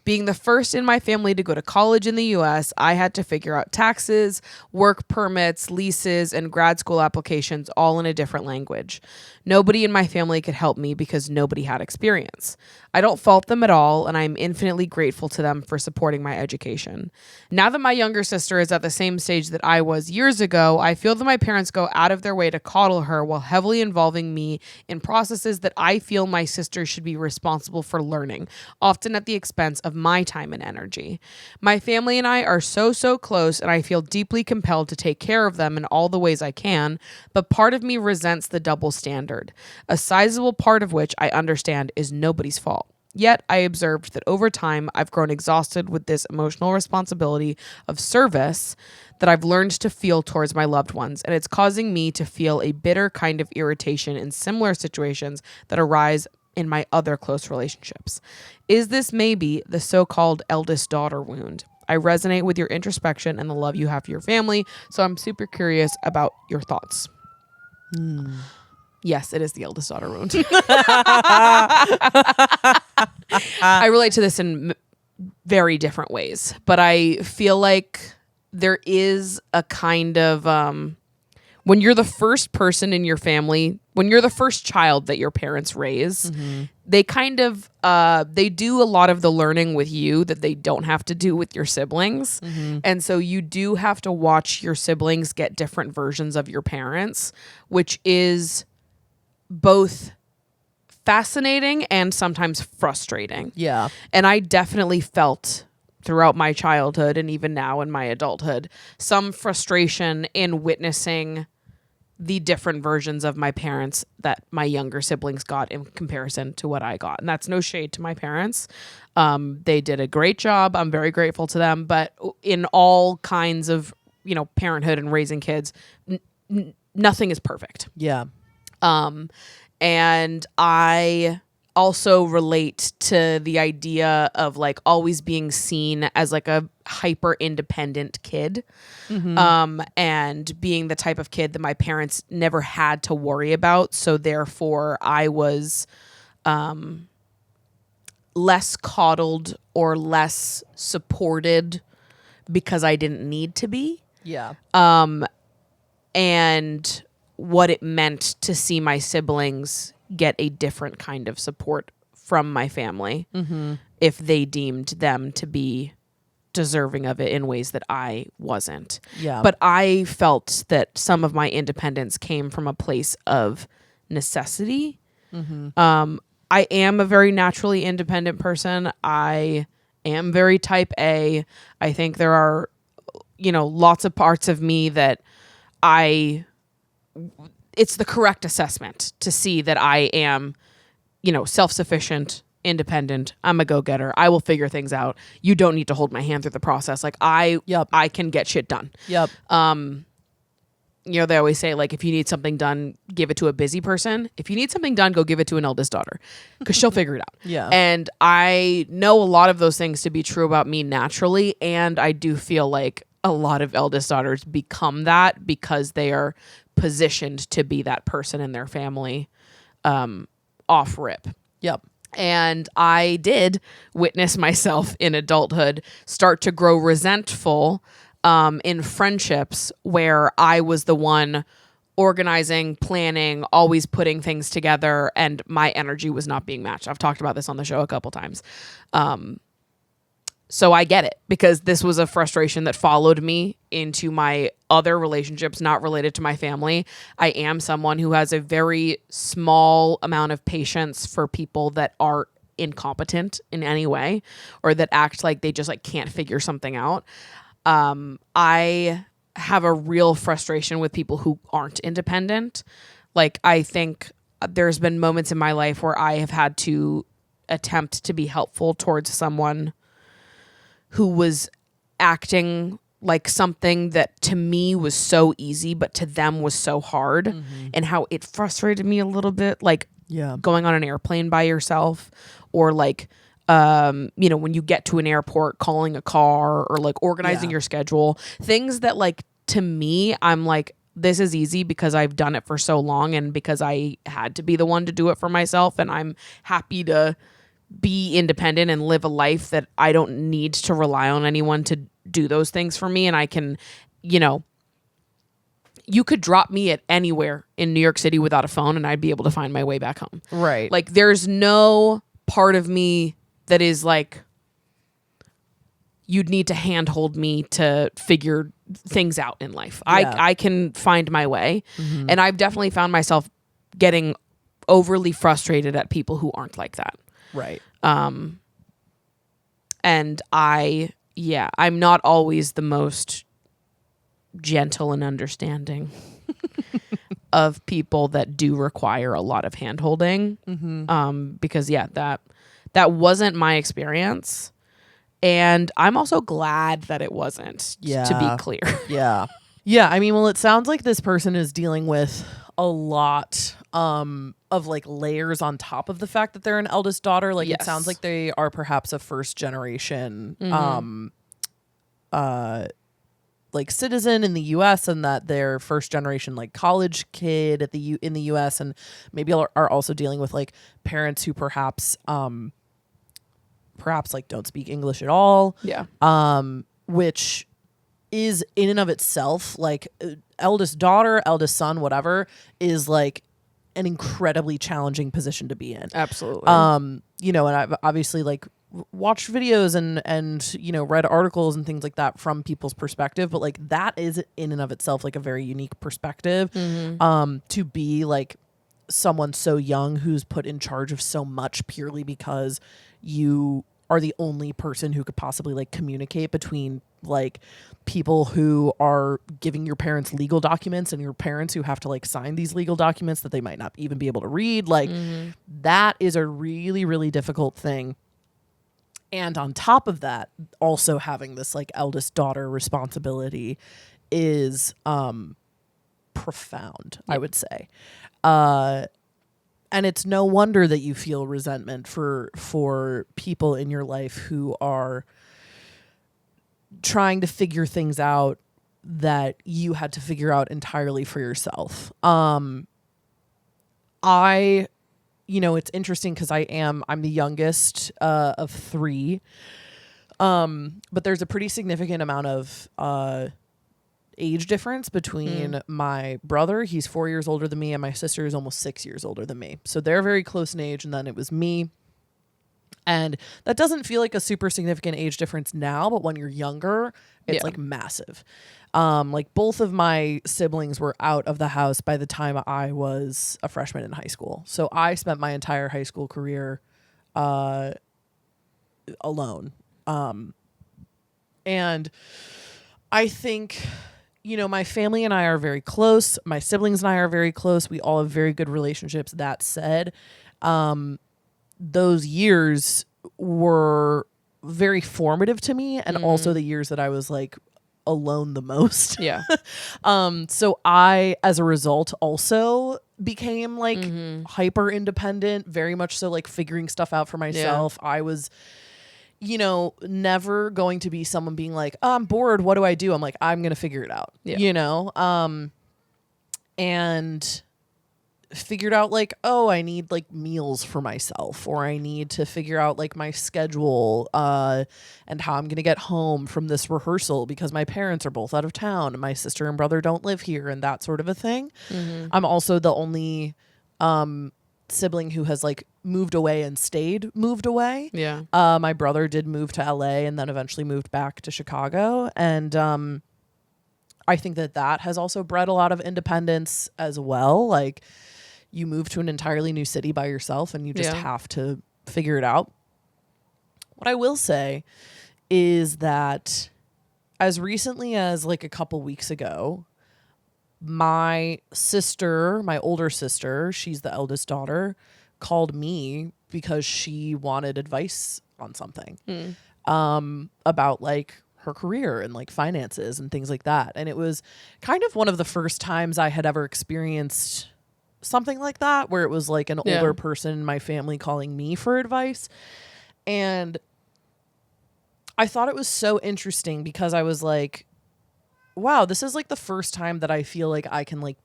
Speaker 1: Being the first in my family to go to college in the US, I had to figure out taxes, work permits, leases, and grad school applications all in a different language. Nobody in my family could help me because nobody had experience. I don't fault them at all, and I'm infinitely grateful to them for supporting my education. Now that my younger sister is at the same stage that I was years ago, I feel that my parents go out of their way to coddle her while heavily involving me in processes that I feel my sister should be responsible for learning, often at the expense of my time and energy. My family and I are so close, and I feel deeply compelled to take care of them in all the ways I can, but part of me resents the double standard, a sizable part of which I understand is nobody's fault. Yet I observed that over time, I've grown exhausted with this emotional responsibility of service that I've learned to feel towards my loved ones, and it's causing me to feel a bitter kind of irritation in similar situations that arise in my other close relationships. Is this maybe the so-called eldest daughter wound? I resonate with your introspection and the love you have for your family, so I'm super curious about your thoughts. Yes, it is the eldest daughter wound. I relate to this in very different ways, but I feel like there is a kind of when you're the first person in your family, when you're the first child that your parents raise, they kind of they do a lot of the learning with you that they don't have to do with your siblings. And so you do have to watch your siblings get different versions of your parents, which is both fascinating and sometimes frustrating.
Speaker 2: Yeah.
Speaker 1: And I definitely felt throughout my childhood and even now in my adulthood some frustration in witnessing the different versions of my parents that my younger siblings got in comparison to what I got. And that's no shade to my parents. They did a great job. I'm very grateful to them. But in all kinds of, parenthood and raising kids, nothing is perfect.
Speaker 2: Yeah.
Speaker 1: And I also relate to the idea of like always being seen as like a hyper independent kid, and being the type of kid that my parents never had to worry about. So therefore I was less coddled or less supported because I didn't need to be.
Speaker 2: Yeah.
Speaker 1: And what it meant to see my siblings get a different kind of support from my family if they deemed them to be deserving of it in ways that I wasn't.
Speaker 2: Yeah.
Speaker 1: But I felt that some of my independence came from a place of necessity. I am a very naturally independent person. I am very type A. I think there are, lots of parts of me that it's the correct assessment to see that I am, self-sufficient, independent. I'm a go-getter. I will figure things out. You don't need to hold my hand through the process. Like I can get shit done.
Speaker 2: Yep.
Speaker 1: They always say, like, if you need something done, give it to a busy person. If you need something done, go give it to an eldest daughter because she'll figure it out.
Speaker 2: Yeah.
Speaker 1: And I know a lot of those things to be true about me naturally. And I do feel like a lot of eldest daughters become that because they are positioned to be that person in their family off rip.
Speaker 2: Yep.
Speaker 1: And I did witness myself in adulthood start to grow resentful in friendships where I was the one organizing, planning, always putting things together, and my energy was not being matched. I've talked about this on the show a couple times. So I get it because this was a frustration that followed me into my other relationships not related to my family. I am someone who has a very small amount of patience for people that are incompetent in any way or that act like they just like can't figure something out. I have a real frustration with people who aren't independent. Like, I think there's been moments in my life where I have had to attempt to be helpful towards someone who was acting like something that to me was so easy, but to them was so hard, and how it frustrated me a little bit. Like, going on an airplane by yourself, or like, when you get to an airport, calling a car, or like organizing your schedule, things that like, to me, I'm like, this is easy because I've done it for so long and because I had to be the one to do it for myself. And I'm happy to be independent and live a life that I don't need to rely on anyone to do those things for me. And I can, you could drop me at anywhere in New York City without a phone and I'd be able to find my way back home.
Speaker 2: Right.
Speaker 1: Like, there's no part of me that is like, you'd need to handhold me to figure things out in life. I can find my way. And I've definitely found myself getting overly frustrated at people who aren't like that.
Speaker 2: Right.
Speaker 1: And I'm not always the most gentle and understanding of people that do require a lot of hand-holding. Because that wasn't my experience. And I'm also glad that it wasn't, to be clear.
Speaker 2: Yeah. I mean, well, it sounds like this person is dealing with a lot of like layers on top of the fact that they're an eldest daughter. Like, it sounds like they are perhaps a first generation like citizen in the US, and that they're first generation like college kid in the US, and maybe are also dealing with like parents who perhaps like don't speak English at all.
Speaker 1: Yeah.
Speaker 2: Which is in and of itself, like, eldest daughter, eldest son, whatever, is like an incredibly challenging position to be in.
Speaker 1: Absolutely.
Speaker 2: And I've obviously like watched videos and read articles and things like that from people's perspective, but like that is in and of itself like a very unique perspective. To be like someone so young who's put in charge of so much purely because you are the only person who could possibly like communicate between like people who are giving your parents legal documents and your parents who have to like sign these legal documents that they might not even be able to read. Like, that is a really, really difficult thing. And on top of that, also having this like eldest daughter responsibility is profound, I would say. And it's no wonder that you feel resentment for people in your life who are trying to figure things out that you had to figure out entirely for yourself. It's interesting because I'm the youngest of three. But there's a pretty significant amount of age difference between my brother. He's 4 years older than me, and my sister is almost 6 years older than me. So they're very close in age, and then it was me. And that doesn't feel like a super significant age difference now, but when you're younger, it's like massive. Like both of my siblings were out of the house by the time I was a freshman in high school. So I spent my entire high school career alone. And I think, you know, my family and I are very close. My siblings and I are very close. We all have very good relationships. That said, those years were very formative to me, and also the years that I was like alone the most.
Speaker 1: Yeah.
Speaker 2: So I, as a result, also became like hyper independent, very much so, like figuring stuff out for myself. I was, you know, never going to be someone being like, oh, I'm bored, what do I do? I'm like, I'm going to figure it out, you know? And figured out like, oh, I need like meals for myself, or I need to figure out like my schedule and how I'm going to get home from this rehearsal because my parents are both out of town and my sister and brother don't live here, and that sort of a thing. I'm also the only sibling who has like moved away and moved away.
Speaker 1: Yeah.
Speaker 2: My brother did move to LA and then eventually moved back to Chicago, and I think that has also bred a lot of independence as well. Like, you move to an entirely new city by yourself and you just have to figure it out. What I will say is that as recently as like a couple weeks ago, my sister, my older sister, she's the eldest daughter, called me because she wanted advice on something about like her career and like finances and things like that. And it was kind of one of the first times I had ever experienced something like that, where it was like an older person in my family calling me for advice. And I thought it was so interesting because I was like, wow, this is like the first time that I feel like I can like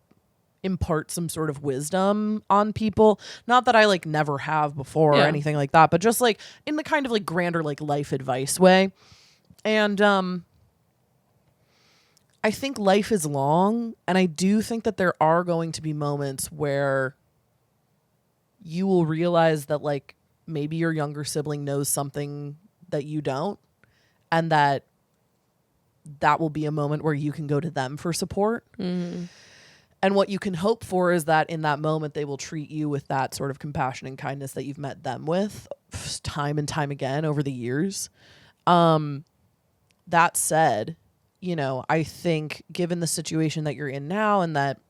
Speaker 2: impart some sort of wisdom on people. Not that I like never have before or anything like that, but just like in the kind of like grander like life advice way. And I think life is long, and I do think that there are going to be moments where you will realize that like maybe your younger sibling knows something that you don't, and that will be a moment where you can go to them for support. And what you can hope for is that in that moment they will treat you with that sort of compassion and kindness that you've met them with time and time again over the years. That said, you know, I think given the situation that you're in now, and that,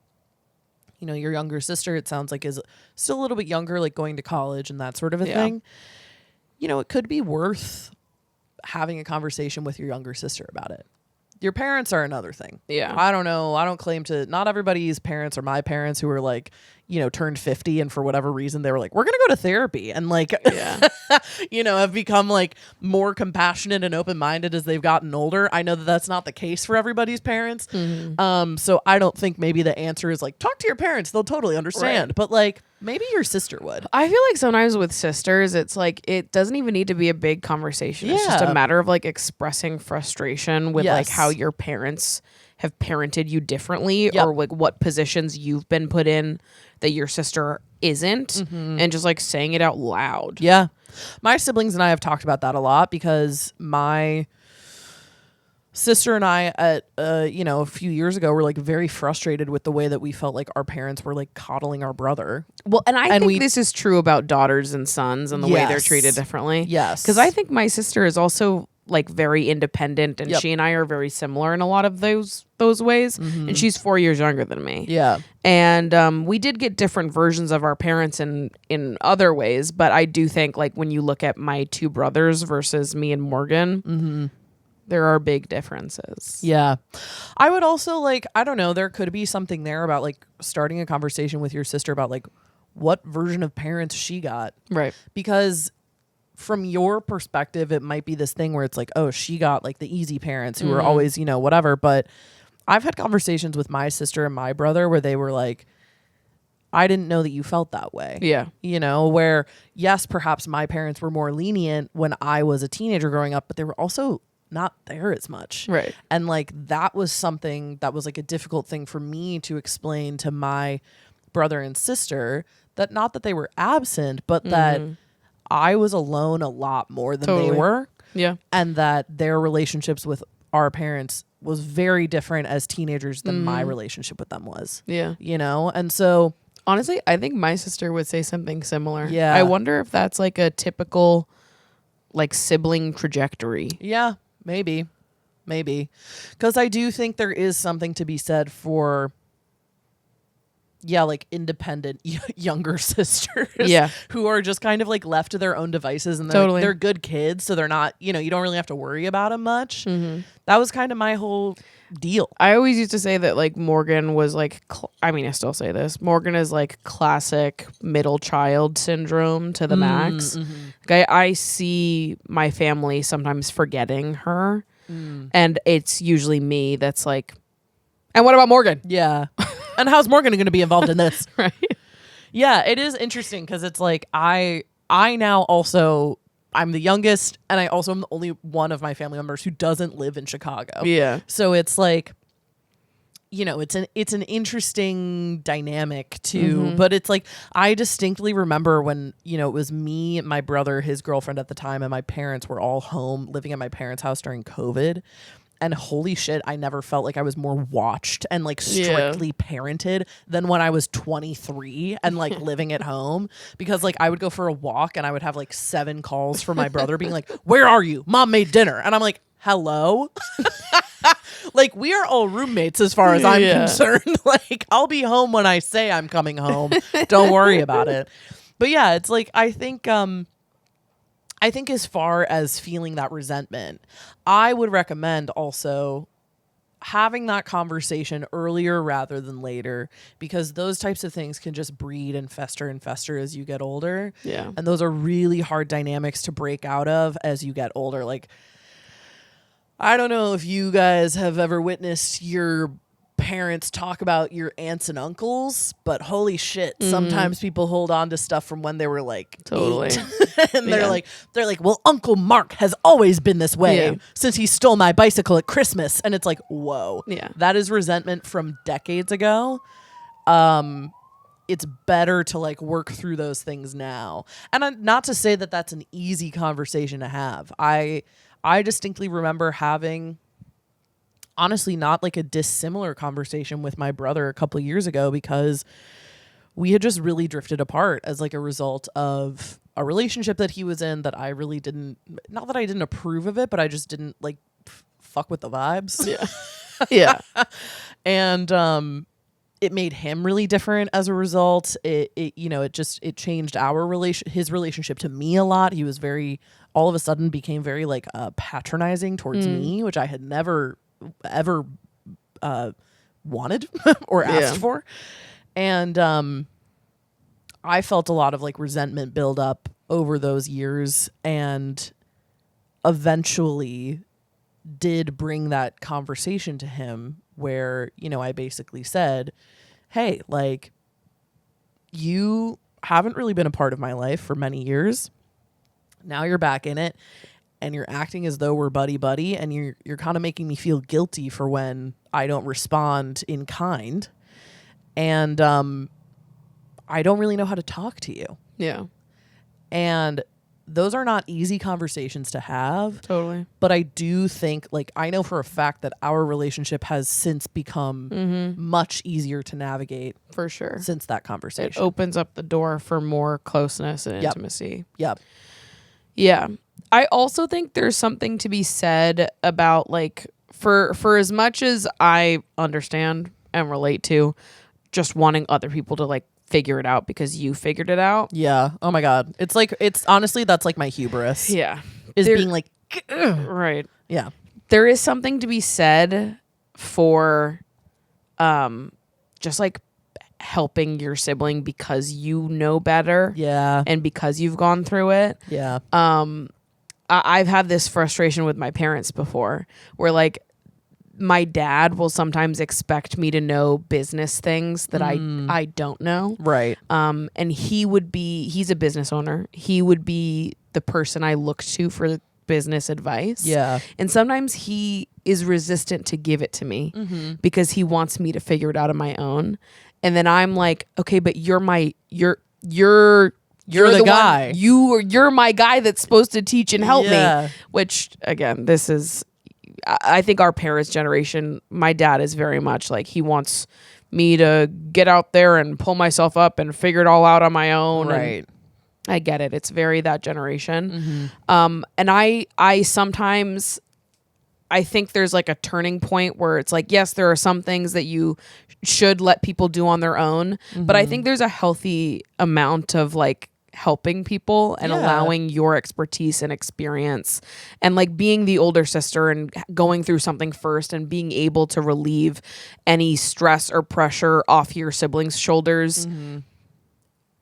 Speaker 2: you know, your younger sister, it sounds like, is still a little bit younger, like going to college and that sort of a thing, you know, it could be worth having a conversation with your younger sister about it. Your parents are another thing.
Speaker 1: Yeah.
Speaker 2: I don't know. I don't claim to, not everybody's parents are my parents who are like, you know, turned 50 and for whatever reason they were like, we're going to go to therapy, and like, you know, have become like more compassionate and open-minded as they've gotten older. I know that that's not the case for everybody's parents. So I don't think maybe the answer is like, talk to your parents. They'll totally understand. But like, maybe your sister would.
Speaker 1: I feel like sometimes with sisters, it's like, it doesn't even need to be a big conversation. It's just a matter of like expressing frustration with like how your parents have parented you differently, or like what positions you've been put in that your sister isn't, and just like saying it out loud.
Speaker 2: Yeah. My siblings and I have talked about that a lot, because my sister and I at you know, a few years ago were like very frustrated with the way that we felt like our parents were like coddling our brother.
Speaker 1: Well, and I think this is true about daughters and sons and the way they're treated differently.
Speaker 2: Yes.
Speaker 1: Because I think my sister is also like very independent, and she and I are very similar in a lot of those ways. And she's 4 years younger than me. Yeah. And we did get different versions of our parents in other ways, but I do think like when you look at my two brothers versus me and Morgan, there are big differences.
Speaker 2: Yeah. I would also like, I don't know, there could be something there about like starting a conversation with your sister about like what version of parents she got. Right. Because from your perspective, it might be this thing where it's like, oh, she got like the easy parents who were always, you know, whatever. But I've had conversations with my sister and my brother where they were like, I didn't know that you felt that way. Yeah. You know, where yes, perhaps my parents were more lenient when I was a teenager growing up, but they were also not there as much. Right. And like that was something that was like a difficult thing for me to explain to my brother and sister, that not that they were absent, but that I was alone a lot more than they were.
Speaker 1: Yeah.
Speaker 2: And that their relationships with our parents was very different as teenagers than my relationship with them was.
Speaker 1: Yeah.
Speaker 2: You know? And so
Speaker 1: honestly, I think my sister would say something similar.
Speaker 2: Yeah.
Speaker 1: I wonder if that's like a typical like sibling trajectory.
Speaker 2: Yeah, maybe. Because I do think there is something to be said for, like independent younger sisters who are just kind of like left to their own devices, and they're, they're good kids. So they're not, you don't really have to worry about them much. That was kind of my whole deal.
Speaker 1: I always used to say that like Morgan was like, I still say this. Morgan is like classic middle child syndrome to the max. Like, I see my family sometimes forgetting her. And it's usually me that's like, and what about Morgan?
Speaker 2: Yeah. And how's Morgan going to be involved in this?
Speaker 1: Right.
Speaker 2: Yeah, it is interesting because it's like I now also, I'm the youngest, and I also am the only one of my family members who doesn't live in Chicago.
Speaker 1: Yeah.
Speaker 2: So it's like, it's an interesting dynamic too. But it's like, I distinctly remember when, it was me, my brother, his girlfriend at the time, and my parents were all home living at my parents' house during COVID. And holy shit, I never felt like I was more watched and like strictly parented than when I was 23 and like living at home, because like I would go for a walk and I would have like 7 calls from my brother being like, "Where are you? Mom made dinner." And I'm like, "Hello?" Like, we are all roommates as far as I'm concerned. Like, I'll be home when I say I'm coming home. Don't worry about it. But yeah, it's like, I think as far as feeling that resentment, I would recommend also having that conversation earlier rather than later, because those types of things can just breed and fester as you get older.
Speaker 1: Yeah.
Speaker 2: And those are really hard dynamics to break out of as you get older. Like, I don't know if you guys have ever witnessed your parents talk about your aunts and uncles, but holy shit, sometimes people hold on to stuff from when they were like 8. And they're like, "Well, Uncle Mark has always been this way since he stole my bicycle at Christmas." And it's like, whoa, that is resentment from decades ago. It's better to like work through those things now. And not to say that that's an easy conversation to have. I distinctly remember having, honestly, not like a dissimilar conversation with my brother a couple of years ago, because we had just really drifted apart as like a result of a relationship that he was in that I really didn't, not that I didn't approve of it, but I just didn't like fuck with the vibes.
Speaker 1: Yeah.
Speaker 2: And it made him really different as a result. It changed his relationship to me a lot. He was all of a sudden became very like patronizing towards me, which I had never ever wanted or asked for. And I felt a lot of like resentment build up over those years, and eventually did bring that conversation to him where, I basically said, "Hey, like, you haven't really been a part of my life for many years. Now you're back in it, and you're acting as though we're buddy, and you're kind of making me feel guilty for when I don't respond in kind. And I don't really know how to talk to you."
Speaker 1: Yeah.
Speaker 2: And those are not easy conversations to have.
Speaker 1: Totally.
Speaker 2: But I do think, like, I know for a fact that our relationship has since become much easier to navigate.
Speaker 1: For sure.
Speaker 2: Since that conversation.
Speaker 1: It opens up the door for more closeness and intimacy.
Speaker 2: Yep.
Speaker 1: Yeah. I also think there's something to be said about, like, for as much as I understand and relate to just wanting other people to, like, figure it out because you figured it out.
Speaker 2: Yeah. Oh my God. It's honestly, that's like my hubris.
Speaker 1: Yeah.
Speaker 2: Being like, ugh.
Speaker 1: Right.
Speaker 2: Yeah.
Speaker 1: There is something to be said for just like helping your sibling because you know better.
Speaker 2: Yeah.
Speaker 1: And because you've gone through it.
Speaker 2: Yeah.
Speaker 1: I've had this frustration with my parents before where, like, my dad will sometimes expect me to know business things that I don't know.
Speaker 2: Right.
Speaker 1: And he's a business owner. He would be the person I look to for business advice.
Speaker 2: Yeah.
Speaker 1: And sometimes he is resistant to give it to me because he wants me to figure it out on my own. And then I'm like, okay, but you're
Speaker 2: You're the guy.
Speaker 1: You're my guy that's supposed to teach and help
Speaker 2: Yeah.
Speaker 1: me. Which again, this is, I think our parents' generation, my dad is very much like, he wants me to get out there and pull myself up and figure it all out on my own.
Speaker 2: Right.
Speaker 1: And I get it. It's very that generation. And I sometimes, I think there's like a turning point where it's like, yes, there are some things that you should let people do on their own, but I think there's a healthy amount of like helping people and allowing your expertise and experience and like being the older sister and going through something first and being able to relieve any stress or pressure off your siblings' shoulders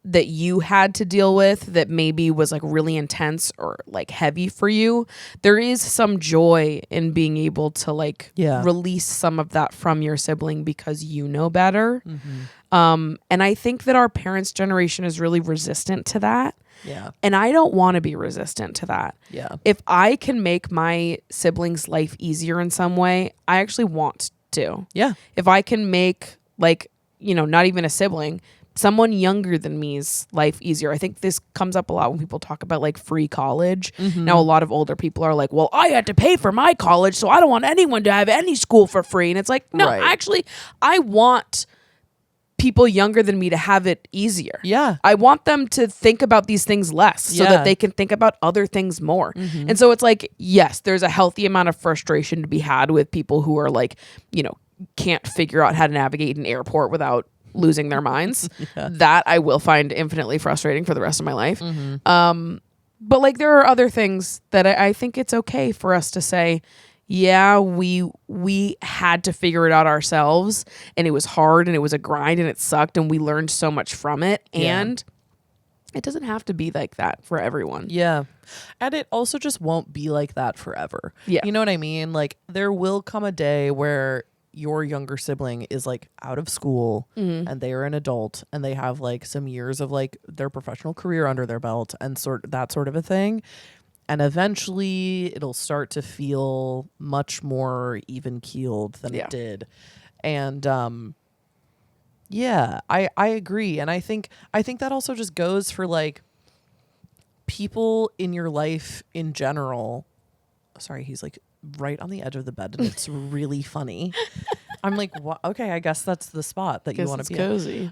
Speaker 1: that you had to deal with that maybe was like really intense or like heavy for you. There is some joy in being able to like release some of that from your sibling because you know better. And I think that our parents' generation is really resistant to that.
Speaker 2: Yeah.
Speaker 1: And I don't want to be resistant to that.
Speaker 2: Yeah.
Speaker 1: If I can make my siblings' life easier in some way, I actually want to.
Speaker 2: Yeah.
Speaker 1: If I can make like, you know, not even a sibling, someone younger than me's life easier. I think this comes up a lot when people talk about like free college. Now, a lot of older people are like, well, I had to pay for my college, so I don't want anyone to have any school for free. And it's like, no, actually, I want people younger than me to have it easier.
Speaker 2: Yeah.
Speaker 1: I want them to think about these things less so that they can think about other things more. And so it's like, yes, there's a healthy amount of frustration to be had with people who are like, you know, can't figure out how to navigate an airport without losing their minds. That I will find infinitely frustrating for the rest of my life. But like there are other things that I think it's okay for us to say, yeah, we had to figure it out ourselves and it was hard and it was a grind and it sucked and we learned so much from it. And it doesn't have to be like that for everyone.
Speaker 2: Yeah. And it also just won't be like that forever.
Speaker 1: Yeah.
Speaker 2: You know what I mean? Like there will come a day where your younger sibling is like out of school and they are an adult and they have like some years of like their professional career under their belt and that sort of a thing. And eventually it'll start to feel much more even keeled than it did. And I agree. And I think that also just goes for like people in your life in general. Sorry, he's like right on the edge of the bed and it's really funny. I'm like, what? Okay, I guess that's the spot that you want to be
Speaker 1: cozy.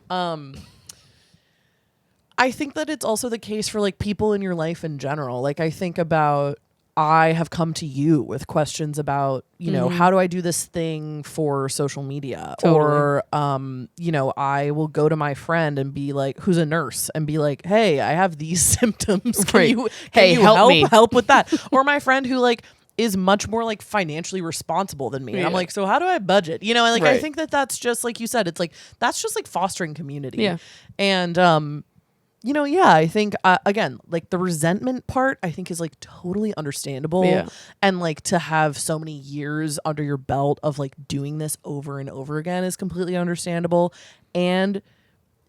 Speaker 2: I think that it's also the case for like people in your life in general. Like I think about, I have come to you with questions about, you know, how do I do this thing for social media? Or, you know, I will go to my friend and be like, who's a nurse, and be like, hey, I have these symptoms. Can you help me? Help with that. Or my friend who like is much more like financially responsible than me. And I'm like, so how do I budget? You know, and like, I think that that's just like you said, it's like, that's just like fostering community.
Speaker 1: Yeah.
Speaker 2: And, you know, I think, again, like the resentment part, I think is like totally understandable.
Speaker 1: Yeah.
Speaker 2: And like to have so many years under your belt of like doing this over and over again is completely understandable. And,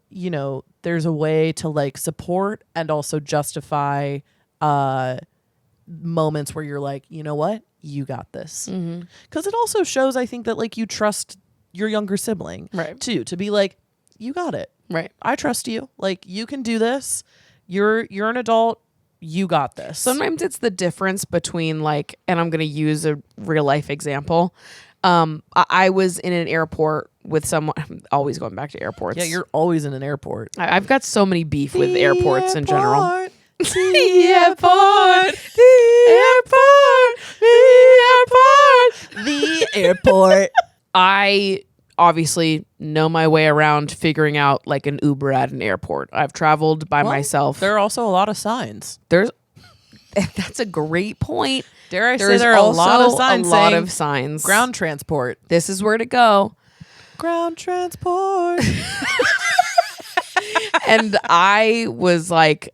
Speaker 2: you know, there's a way to like support and also justify moments where you're like, you know what, you got this. Because it also shows, I think, that like you trust your younger sibling too, to be like, you got it.
Speaker 1: Right.
Speaker 2: I trust you. Like you can do this. You're an adult. You got this.
Speaker 1: Sometimes it's the difference between like, and I'm going to use a real life example. I was in an airport with someone. I'm always going back to airports.
Speaker 2: Yeah, you're always in an airport.
Speaker 1: I've got so many beef with airports in general.
Speaker 2: The airport. The airport.
Speaker 1: I obviously know my way around figuring out like an Uber at an airport. I've traveled by myself.
Speaker 2: There are also a lot of signs.
Speaker 1: That's a great point.
Speaker 2: Dare I say there are a lot of signs. Ground transport.
Speaker 1: This is where to go.
Speaker 2: Ground transport.
Speaker 1: And I was like,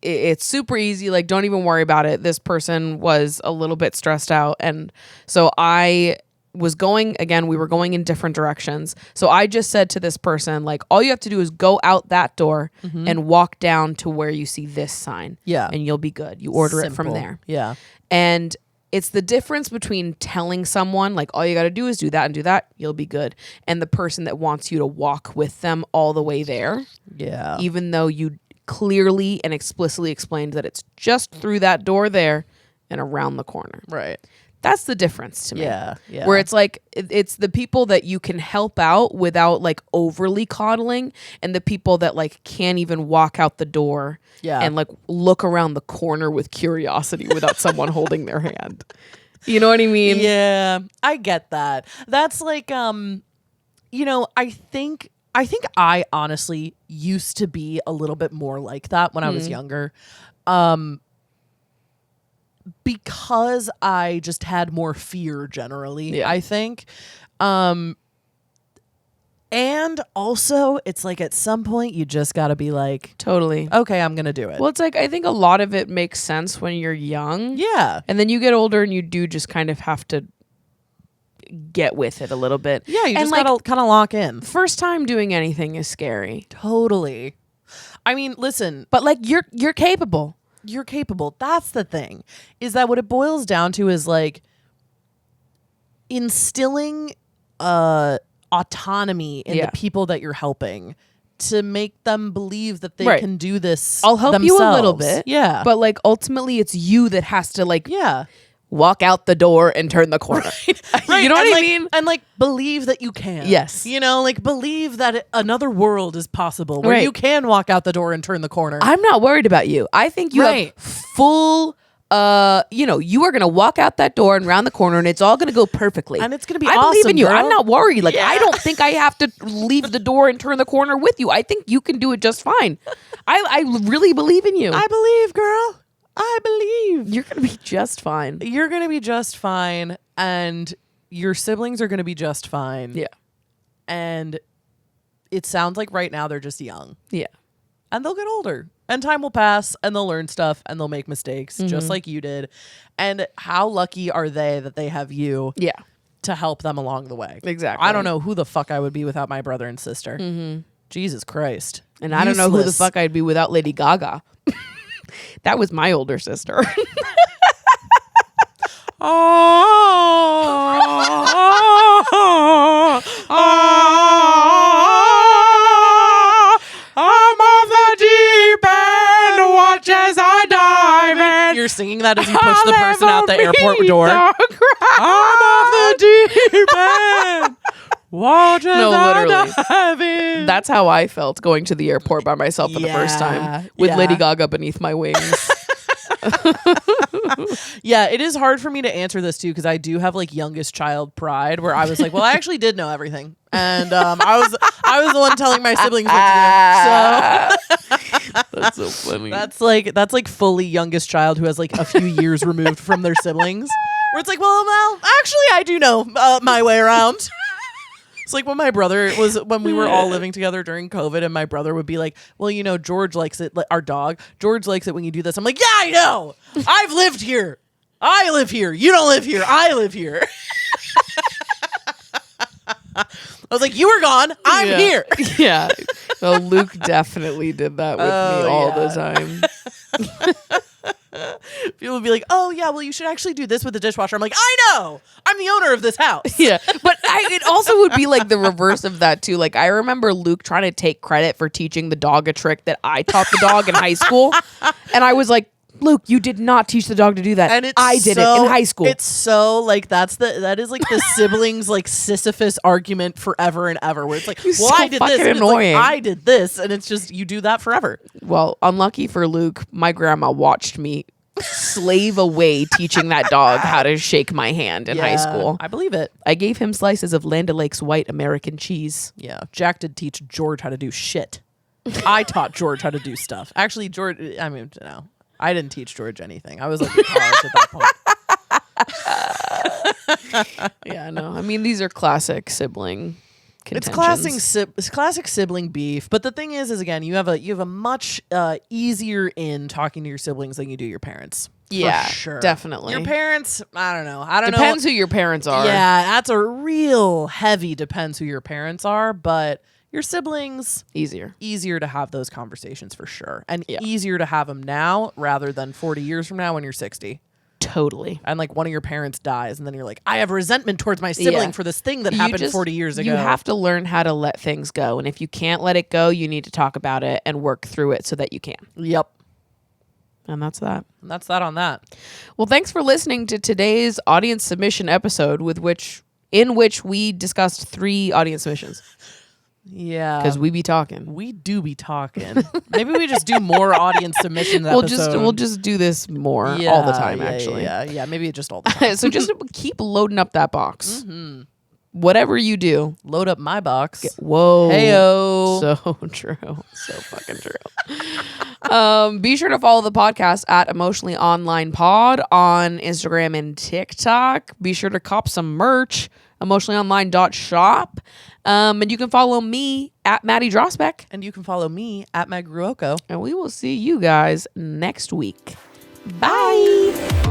Speaker 1: it's super easy. Like, don't even worry about it. This person was a little bit stressed out. And so I was going, again, we were going in different directions. So I just said to this person, like, all you have to do is go out that door and walk down to where you see this sign.
Speaker 2: Yeah.
Speaker 1: And you'll be good. You order it from there.
Speaker 2: Yeah.
Speaker 1: And it's the difference between telling someone, like, all you got to do is do that and do that, you'll be good, and the person that wants you to walk with them all the way there.
Speaker 2: Yeah.
Speaker 1: Even though you clearly and explicitly explained that it's just through that door there and around the corner.
Speaker 2: Right.
Speaker 1: That's the difference to me.
Speaker 2: Yeah.
Speaker 1: Where it's like, it's the people that you can help out without like overly coddling, and the people that like can't even walk out the door and like look around the corner with curiosity without someone holding their hand. You know what I mean?
Speaker 2: Yeah, I get that. That's like, you know, I think I honestly used to be a little bit more like that when I was younger. Because I just had more fear generally, I think. And also it's like at some point you just got to be like,
Speaker 1: Totally.
Speaker 2: okay, I'm going to do it.
Speaker 1: Well, it's like, I think a lot of it makes sense when you're young.
Speaker 2: Yeah.
Speaker 1: And then you get older and you do just kind of have to get with it a little bit.
Speaker 2: Yeah, you
Speaker 1: and
Speaker 2: just
Speaker 1: like,
Speaker 2: got to kind of lock in.
Speaker 1: first time doing anything is scary.
Speaker 2: Totally. I mean, listen,
Speaker 1: But like you're capable.
Speaker 2: you're capable. That's the thing, is that what it boils down to is like instilling autonomy in the people that you're helping to make them believe that they can do this.
Speaker 1: I'll help
Speaker 2: themselves.
Speaker 1: you a little bit.
Speaker 2: Yeah.
Speaker 1: But like ultimately it's you that has to like
Speaker 2: yeah.
Speaker 1: walk out the door and turn the corner.
Speaker 2: Right.
Speaker 1: You know what I
Speaker 2: like,
Speaker 1: mean?
Speaker 2: And like believe that you can.
Speaker 1: Yes.
Speaker 2: You know, like believe that another world is possible where you can walk out the door and turn the corner.
Speaker 1: I'm not worried about you. I think you have full you know, you are going to walk out that door and round the corner and it's all going to go perfectly.
Speaker 2: And it's going to be
Speaker 1: I
Speaker 2: awesome,
Speaker 1: believe in you.
Speaker 2: girl.
Speaker 1: I'm not worried. Like, I don't think I have to leave the door and turn the corner with you. I think you can do it just fine. I really believe in you.
Speaker 2: I believe, girl. I believe.
Speaker 1: You're going to be just fine.
Speaker 2: You're going to be just fine. And your siblings are going to be just fine.
Speaker 1: Yeah.
Speaker 2: And it sounds like right now they're just young.
Speaker 1: Yeah.
Speaker 2: And they'll get older. And time will pass and they'll learn stuff and they'll make mistakes just like you did. And how lucky are they that they have you to help them along the way?
Speaker 1: Exactly.
Speaker 2: I don't know who the fuck I would be without my brother and sister. Jesus Christ.
Speaker 1: And I don't know who the fuck I'd be without Lady Gaga. That was my older sister.
Speaker 2: I'm off the deep end, watch as I dive in. You're singing that as you push the person out the airport door. I'm off the deep end, watch as I dive in.
Speaker 1: That's how I felt going to the airport by myself for the first time with Lady Gaga beneath my wings.
Speaker 2: Yeah, it is hard for me to answer this too because I do have like youngest child pride where I was like, well, I actually did know everything, and I was the one telling my siblings what to do. So
Speaker 1: That's so funny.
Speaker 2: that's like fully youngest child who has like a few years removed from their siblings. Where it's like, well, actually, I do know my way around. It's like when we were all living together during COVID and my brother would be like, well, you know, George likes it, our dog, George likes it when you do this. I'm like, yeah, I know. I've lived here. I live here. You don't live here. I live here. I was like, you were gone. I'm here.
Speaker 1: Yeah. Well, Luke definitely did that with me all the time.
Speaker 2: People would be like, oh, yeah, well, you should actually do this with the dishwasher. I'm like, I know. I'm the owner of this house.
Speaker 1: Yeah. But it also would be like the reverse of that, too. Like, I remember Luke trying to take credit for teaching the dog a trick that I taught the dog in high school. And I was like, Luke, you did not teach the dog to do that. And I did it in high school.
Speaker 2: It's so like that is like the siblings like Sisyphus argument forever and ever where it's like, well,
Speaker 1: so
Speaker 2: I did this. And
Speaker 1: annoying.
Speaker 2: it's like, I did this. And it's just you do that forever.
Speaker 1: Well, unlucky for Luke, my grandma watched me slave away teaching that dog how to shake my hand in high school.
Speaker 2: I believe it.
Speaker 1: I gave him slices of Land O'Lakes white American cheese.
Speaker 2: Yeah. Jack did teach George how to do shit. I taught George how to do stuff. Actually, George, I mean, no. I didn't teach George anything. I was like in college at that point.
Speaker 1: Yeah, no. I mean, these are classic sibling contentions.
Speaker 2: It's classic sibling beef. But the thing is again, you have a much easier in talking to your siblings than you do your parents.
Speaker 1: Yeah,
Speaker 2: for sure.
Speaker 1: definitely.
Speaker 2: Your parents, I don't know.
Speaker 1: Depends who your parents are.
Speaker 2: Yeah, that's a real heavy depends who your parents are, but your siblings, easier to have those conversations for sure. And easier to have them now rather than 40 years from now when you're 60.
Speaker 1: Totally.
Speaker 2: And like one of your parents dies, and then you're like, I have resentment towards my sibling for this thing that happened 40 years ago.
Speaker 1: You have to learn how to let things go. And if you can't let it go, you need to talk about it and work through it so that you can.
Speaker 2: Yep.
Speaker 1: And that's that.
Speaker 2: And that's that on that.
Speaker 1: Well, thanks for listening to today's audience submission episode in which we discussed 3 audience submissions.
Speaker 2: Yeah.
Speaker 1: Because we be talking.
Speaker 2: We do be talking. Maybe we just do more audience submission episodes.
Speaker 1: We'll just do this more all the time, actually.
Speaker 2: Yeah. Maybe just all the time.
Speaker 1: So just keep loading up that box. Mm-hmm. Whatever you do.
Speaker 2: Load up my box.
Speaker 1: Whoa.
Speaker 2: Heyo.
Speaker 1: So true. So fucking true. Be sure to follow the podcast at Emotionally Online Pod on Instagram and TikTok. Be sure to cop some merch, emotionallyonline.shop. And you can follow me at Maddie Drosbeck.
Speaker 2: And you can follow me at Meg Ruoko.
Speaker 1: And we will see you guys next week. Bye.